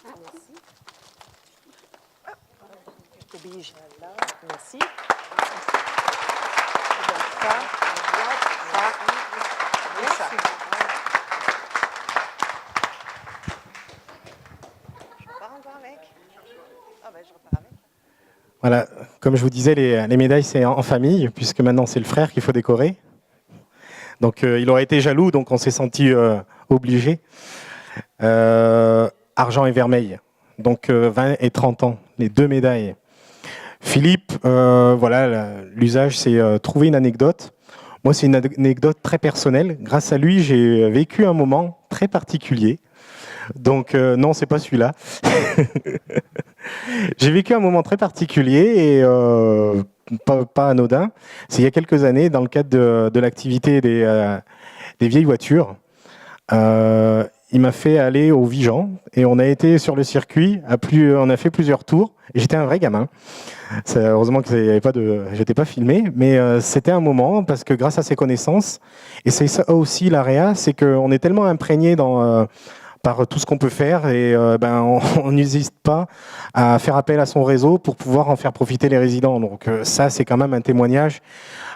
Merci. Oblige. Merci. Ça, et ça. Je repars encore avec. Ah ben, je repars avec. Voilà, comme je vous disais, les médailles, c'est en famille, puisque maintenant, c'est le frère qu'il faut décorer. Donc, il aurait été jaloux, donc on s'est senti obligé. Argent et vermeil, donc 20 et 30 ans, les deux médailles. Philippe, voilà, l'usage, c'est trouver une anecdote. Moi, c'est une anecdote très personnelle. Grâce à lui, j'ai vécu un moment très particulier. Donc, non, c'est pas celui-là. J'ai vécu un moment très particulier et pas anodin. C'est il y a quelques années, dans le cadre de l'activité des vieilles voitures. Il m'a fait aller au Vigan et on a été sur le circuit, on a fait plusieurs tours. Et j'étais un vrai gamin. Heureusement que j'étais pas filmé, mais c'était un moment parce que grâce à ses connaissances, et c'est ça aussi l'AREA, c'est qu'on est tellement imprégné par tout ce qu'on peut faire et on n'hésite pas à faire appel à son réseau pour pouvoir en faire profiter les résidents. Donc ça, c'est quand même un témoignage.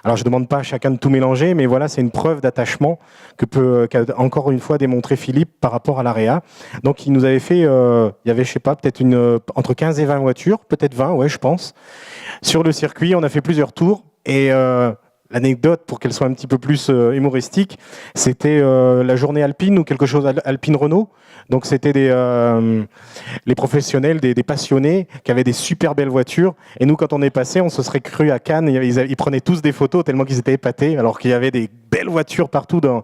Alors je ne demande pas à chacun de tout mélanger, mais voilà, c'est une preuve d'attachement qu'a encore une fois démontré Philippe par rapport à l'AREA. Donc il nous avait fait, il y avait, je sais pas, peut-être entre 15 et 20 voitures, peut-être 20, ouais, je pense. Sur le circuit, on a fait plusieurs tours et l'anecdote, pour qu'elle soit un petit peu plus humoristique, c'était la journée alpine ou quelque chose Alpine Renault. Donc c'était les professionnels, des passionnés qui avaient des super belles voitures. Et nous, quand on est passé, on se serait cru à Cannes. Ils prenaient tous des photos tellement qu'ils étaient épatés, alors qu'il y avait des belles voitures partout dans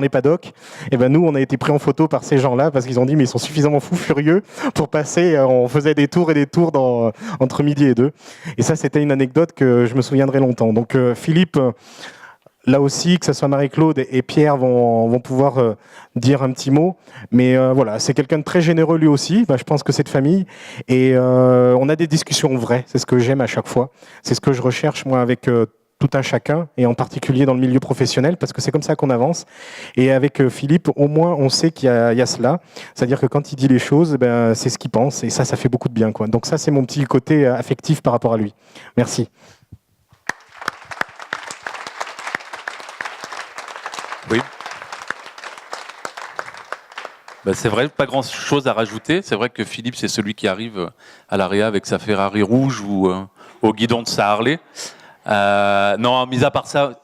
les paddocks. Et ben nous, on a été pris en photo par ces gens-là parce qu'ils ont dit mais ils sont suffisamment fous furieux pour passer. On faisait des tours et des tours entre midi et 2. Et ça, c'était une anecdote que je me souviendrai longtemps. Donc Philippe. Là aussi, que ce soit Marie-Claude et Pierre vont pouvoir dire un petit mot. Mais voilà, c'est quelqu'un de très généreux lui aussi. Je pense que c'est de famille. Et on a des discussions vraies. C'est ce que j'aime à chaque fois. C'est ce que je recherche, moi, avec tout un chacun, et en particulier dans le milieu professionnel, parce que c'est comme ça qu'on avance. Et avec Philippe, au moins, on sait qu'il y a cela. C'est-à-dire que quand il dit les choses, c'est ce qu'il pense. Et ça fait beaucoup de bien, quoi. Donc ça, c'est mon petit côté affectif par rapport à lui. Merci. Oui. C'est vrai, pas grand-chose à rajouter. C'est vrai que Philippe, c'est celui qui arrive à l'AREA avec sa Ferrari rouge ou au guidon de sa Harley. Non, mis à part ça,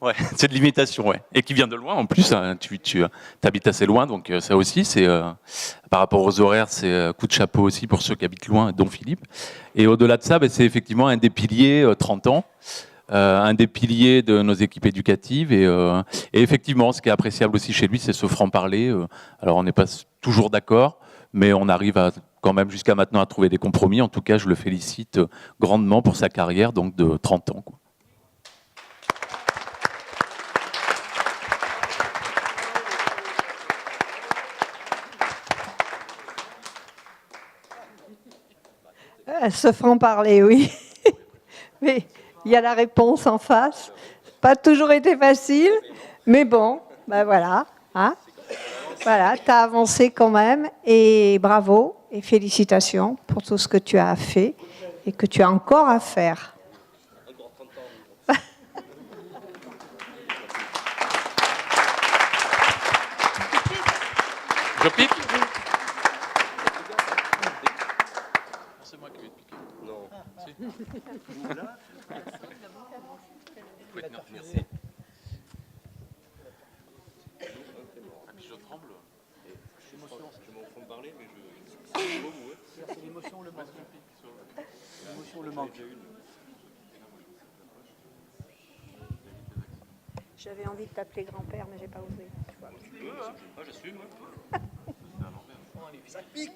Ouais, c'est de l'imitation, ouais. Et qui vient de loin en plus. Hein, tu habites assez loin, donc ça aussi, c'est par rapport aux horaires, c'est coup de chapeau aussi pour ceux qui habitent loin, dont Philippe. Et au-delà de ça, c'est effectivement un des piliers 30 ans. Un des piliers de nos équipes éducatives et effectivement ce qui est appréciable aussi chez lui c'est ce franc-parler, alors on n'est pas toujours d'accord mais on arrive quand même jusqu'à maintenant à trouver des compromis. En tout cas je le félicite grandement pour sa carrière donc de 30 ans quoi. Ce franc-parler, oui. Mais il y a la réponse en face. Pas toujours été facile, mais bon, ben voilà. Hein, voilà, tu as avancé quand même, et bravo, et félicitations pour tout ce que tu as fait, et que tu as encore à faire. Je pique ? C'est moi qui vais te piquer. Non. Si. Merci. Je tremble. L'émotion, je m'en fous de parler, mais c'est l'émotion, le manque. L'émotion, le manque. J'avais envie de t'appeler grand-père, mais j'ai pas osé. Tu peux, hein. Moi, j'assume. Ça pique.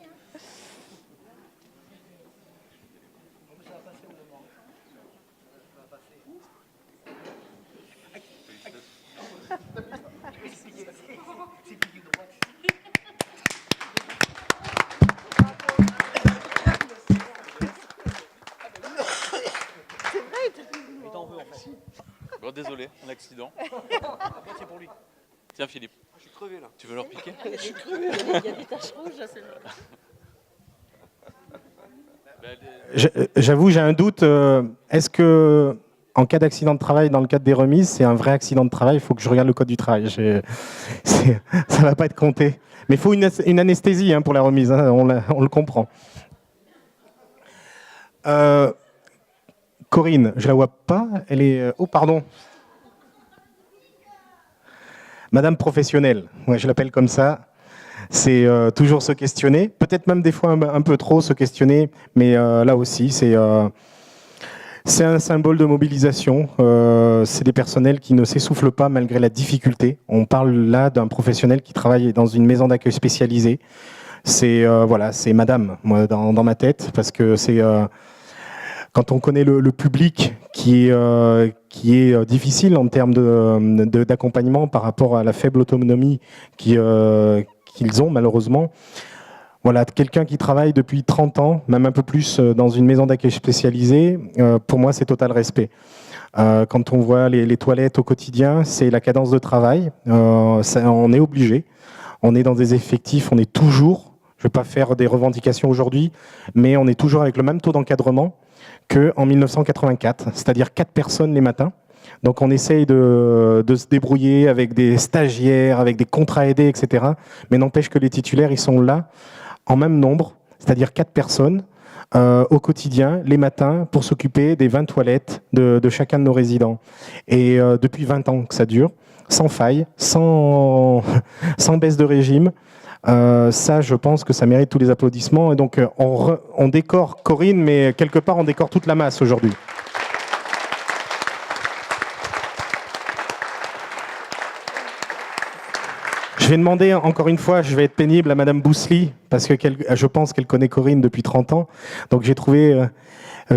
Ça va passer au moment. Ça va passer. C'est piqué droite. C'est vrai, il t'en veut en fait. Bon, désolé, un accident. C'est pour lui. Tiens Philippe. Je suis crevé là. Tu veux leur piquer? Je suis crevé. Il y a des taches rouges là, c'est vrai. J'avoue, j'ai un doute. Est-ce que, en cas d'accident de travail, dans le cadre des remises, c'est un vrai accident de travail? Il faut que je regarde le code du travail. Ça ne va pas être compté. Mais il faut une anesthésie hein, pour la remise. Hein, on le comprend. Corinne, je la vois pas. Elle est. Oh, pardon. Madame professionnelle. Ouais, je l'appelle comme ça. C'est toujours se questionner, peut-être même des fois un peu trop se questionner, mais là aussi, c'est un symbole de mobilisation. C'est des personnels qui ne s'essoufflent pas malgré la difficulté. On parle là d'un professionnel qui travaille dans une maison d'accueil spécialisée. C'est voilà, c'est madame, moi, dans ma tête, parce que c'est... quand on connaît le public qui est difficile en termes d'accompagnement par rapport à la faible autonomie qu'ils ont malheureusement. Voilà, quelqu'un qui travaille depuis 30 ans, même un peu plus dans une maison d'accueil spécialisée, pour moi c'est total respect. Quand on voit les toilettes au quotidien, c'est la cadence de travail, on est obligé, on est dans des effectifs, on est toujours, je ne vais pas faire des revendications aujourd'hui, mais on est toujours avec le même taux d'encadrement qu'en 1984, c'est-à-dire 4 personnes les matins. Donc on essaye de se débrouiller avec des stagiaires, avec des contrats aidés, etc. Mais n'empêche que les titulaires, ils sont là en même nombre, c'est-à-dire 4 personnes au quotidien, les matins, pour s'occuper des 20 toilettes de chacun de nos résidents. Et depuis 20 ans que ça dure, sans faille, sans baisse de régime. Ça, je pense que ça mérite tous les applaudissements. Et donc, on décore Corinne, mais quelque part, on décore toute la masse aujourd'hui. Je vais demander, encore une fois, je vais être pénible à Madame Bousli, parce que je pense qu'elle connaît Corinne depuis 30 ans. Donc, j'ai trouvé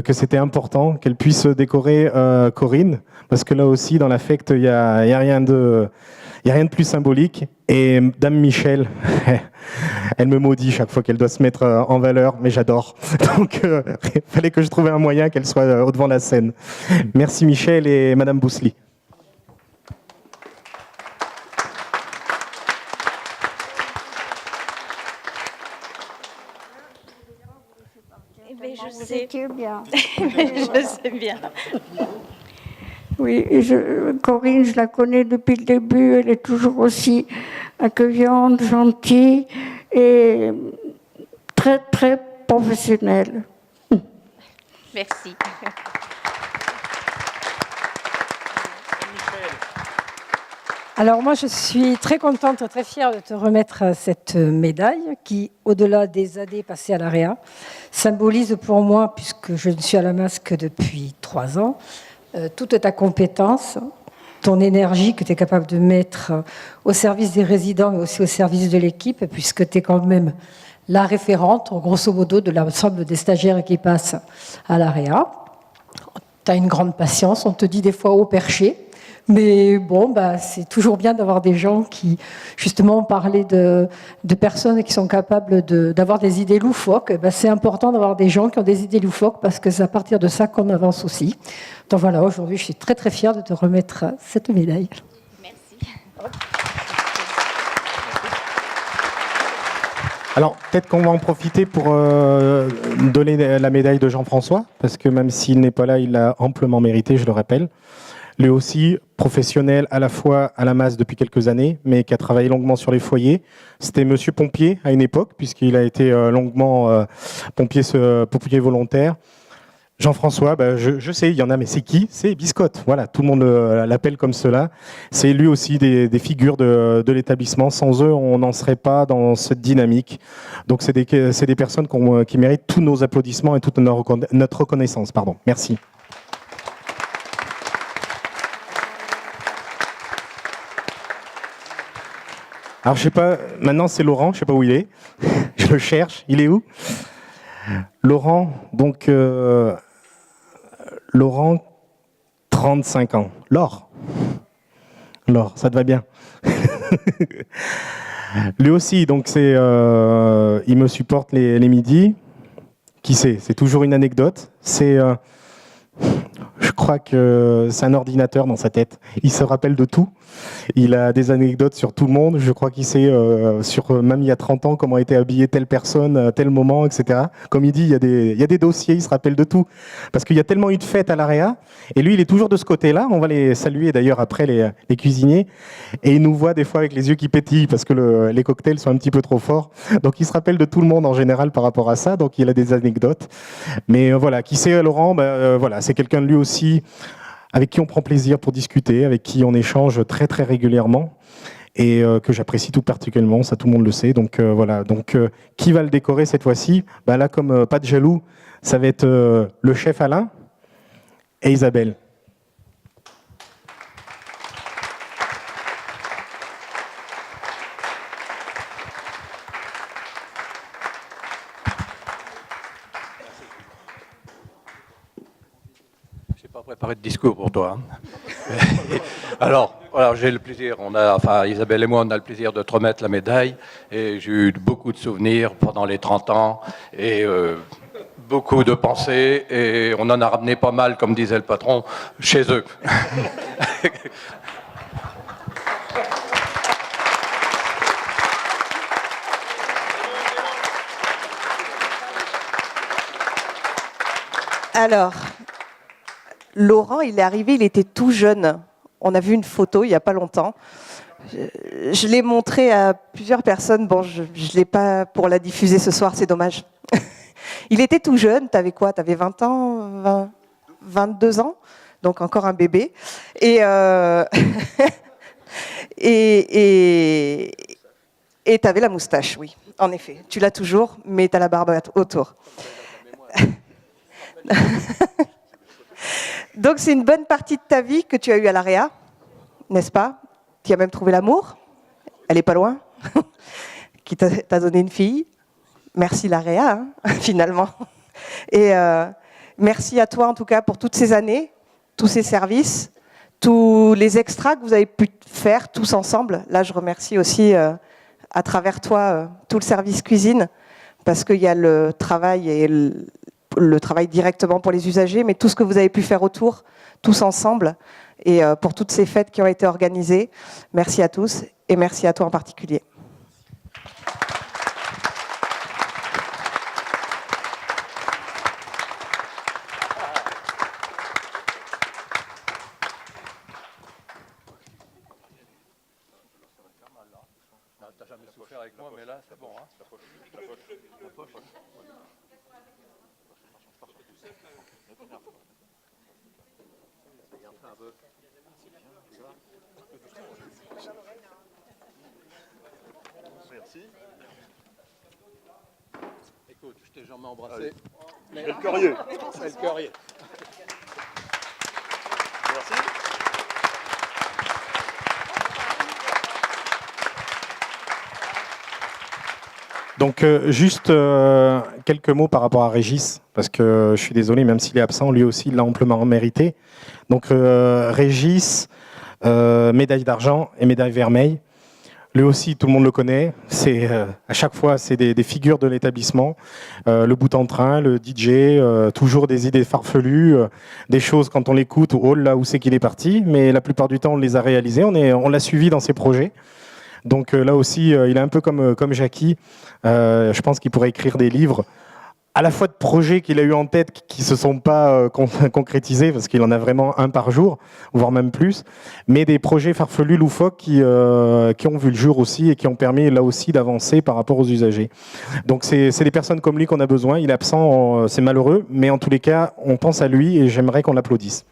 que c'était important qu'elle puisse décorer Corinne, parce que là aussi, dans l'affect, il n'y a rien de plus symbolique. Et Dame Michel, elle me maudit chaque fois qu'elle doit se mettre en valeur, mais j'adore. Donc, il fallait que je trouve un moyen qu'elle soit au devant de la scène. Merci Michel et Madame Bousli. Mais je sais bien. Je sais bien. Oui, Corinne, je la connais depuis le début. Elle est toujours aussi accueillante, gentille et très, très professionnelle. Merci. Alors moi, je suis très contente, très fière de te remettre cette médaille qui, au-delà des années passées à l'AREA, symbolise pour moi, puisque je ne suis à la MAS que depuis 3 ans, toute ta compétence, ton énergie que tu es capable de mettre au service des résidents, mais aussi au service de l'équipe, puisque tu es quand même la référente, grosso modo, de l'ensemble des stagiaires qui passent à l'AREA. Tu as une grande patience, on te dit des fois au perché. Mais bon, c'est toujours bien d'avoir des gens qui, justement, parlaient de personnes qui sont capables d'avoir des idées loufoques. C'est important d'avoir des gens qui ont des idées loufoques parce que c'est à partir de ça qu'on avance aussi. Donc voilà, aujourd'hui, je suis très très fière de te remettre cette médaille. Merci. Alors, peut-être qu'on va en profiter pour donner la médaille de Jean-François, parce que même s'il n'est pas là, il l'a amplement mérité, je le rappelle. Lui aussi, professionnel à la fois à la MAS depuis quelques années, mais qui a travaillé longuement sur les foyers. C'était monsieur pompier à une époque, puisqu'il a été longuement pompier volontaire. Jean-François, je sais, il y en a, mais c'est qui? C'est Biscotte. Voilà, tout le monde l'appelle comme cela. C'est lui aussi des figures de l'établissement. Sans eux, on n'en serait pas dans cette dynamique. Donc, c'est des personnes qui méritent tous nos applaudissements et toute notre reconnaissance. Pardon. Merci. Alors, je sais pas, maintenant c'est Laurent, je sais pas où il est. Je le cherche. Il est où? Laurent, donc, Laurent, 35 ans. Laure, ça te va bien. Lui aussi, donc, il me supporte les midis. Qui sait? C'est toujours une anecdote. Je crois que c'est un ordinateur dans sa tête. Il se rappelle de tout. Il a des anecdotes sur tout le monde. Je crois qu'il sait, même il y a 30 ans, comment était habillée telle personne, à tel moment, etc. Comme il dit, il y a des dossiers, il se rappelle de tout. Parce qu'il y a tellement eu de fêtes à l'AREA. Et lui, il est toujours de ce côté-là. On va les saluer d'ailleurs après, les cuisiniers. Et il nous voit des fois avec les yeux qui pétillent parce que les cocktails sont un petit peu trop forts. Donc il se rappelle de tout le monde en général par rapport à ça. Donc il a des anecdotes. Mais voilà, qui sait Laurent, voilà, c'est quelqu'un de lui aussi avec qui on prend plaisir pour discuter, avec qui on échange très très régulièrement et que j'apprécie tout particulièrement, ça tout le monde le sait. Donc voilà, donc qui va le décorer cette fois-ci? Là, comme pas de jaloux, ça va être le chef Alain et Isabelle. Préparer de discours pour toi. Alors, voilà, j'ai le plaisir, Isabelle et moi, on a le plaisir de te remettre la médaille. Et j'ai eu beaucoup de souvenirs pendant les 30 ans et beaucoup de pensées. Et on en a ramené pas mal, comme disait le patron, chez eux. Alors, Laurent, il est arrivé, il était tout jeune. On a vu une photo il n'y a pas longtemps. Je l'ai montré à plusieurs personnes. Bon, je ne l'ai pas pour la diffuser ce soir, c'est dommage. Il était tout jeune. Tu avais quoi? Tu avais 20 ans 22 ans? Donc encore un bébé. Et tu avais la moustache, oui. En effet. Tu l'as toujours, mais tu as la barbe autour. Donc c'est une bonne partie de ta vie que tu as eue à l'AREA, n'est-ce pas? Tu as même trouvé l'amour, elle est pas loin, qui t'a donné une fille. Merci l'AREA, finalement. Et merci à toi en tout cas pour toutes ces années, tous ces services, tous les extras que vous avez pu faire tous ensemble. Là je remercie aussi à travers toi tout le service cuisine, parce qu'il y a le travail et le travail directement pour les usagers, mais tout ce que vous avez pu faire autour, tous ensemble, et pour toutes ces fêtes qui ont été organisées. Merci à tous, et merci à toi en particulier. T'as jamais souffert avec moi, mais là, c'est bon. Hein. Écoute, je t'ai jamais embrassé. C'est le curieux. C'est le curieux. Merci. Donc juste quelques mots par rapport à Régis, parce que je suis désolé, même s'il est absent, lui aussi il l'a amplement mérité. Donc Régis, médaille d'argent et médaille vermeille. Lui aussi, tout le monde le connaît. C'est à chaque fois, c'est des figures de l'établissement. Le bout en train, le DJ, toujours des idées farfelues, des choses quand on l'écoute, oh là où c'est qu'il est parti. Mais la plupart du temps, on les a réalisées. On l'a suivi dans ses projets. Donc là aussi, il est un peu comme Jackie. Je pense qu'il pourrait écrire des livres, à la fois de projets qu'il a eu en tête qui ne se sont pas concrétisés, parce qu'il en a vraiment un par jour, voire même plus, mais des projets farfelus, loufoques, qui ont vu le jour aussi et qui ont permis là aussi d'avancer par rapport aux usagers. Donc c'est des personnes comme lui qu'on a besoin. Il est absent, c'est malheureux, mais en tous les cas, on pense à lui et j'aimerais qu'on l'applaudisse.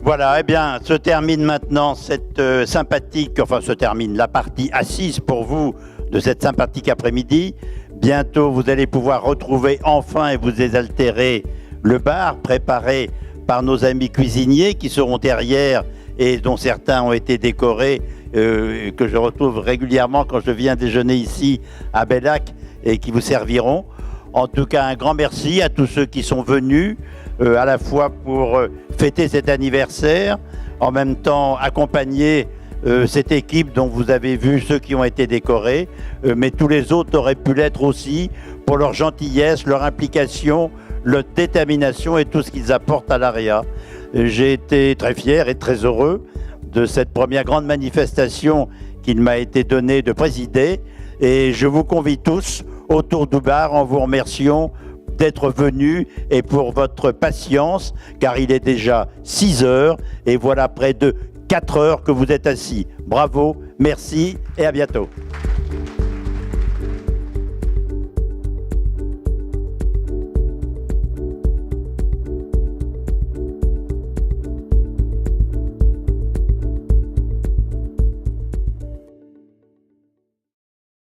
Voilà, eh bien, se termine maintenant cette se termine la partie assise pour vous de cette sympathique après-midi. Bientôt, vous allez pouvoir retrouver enfin et vous désaltérer le bar préparé par nos amis cuisiniers qui seront derrière et dont certains ont été décorés, que je retrouve régulièrement quand je viens déjeuner ici à Bellac et qui vous serviront. En tout cas, un grand merci à tous ceux qui sont venus, à la fois pour fêter cet anniversaire, en même temps accompagner cette équipe dont vous avez vu ceux qui ont été décorés, mais tous les autres auraient pu l'être aussi pour leur gentillesse, leur implication, leur détermination et tout ce qu'ils apportent à l'AREA. J'ai été très fier et très heureux de cette première grande manifestation qu'il m'a été donné de présider et je vous convie tous autour du bar en vous remerciant d'être venus et pour votre patience, car il est déjà 6 heures et voilà près de 4 heures que vous êtes assis. Bravo, merci et à bientôt.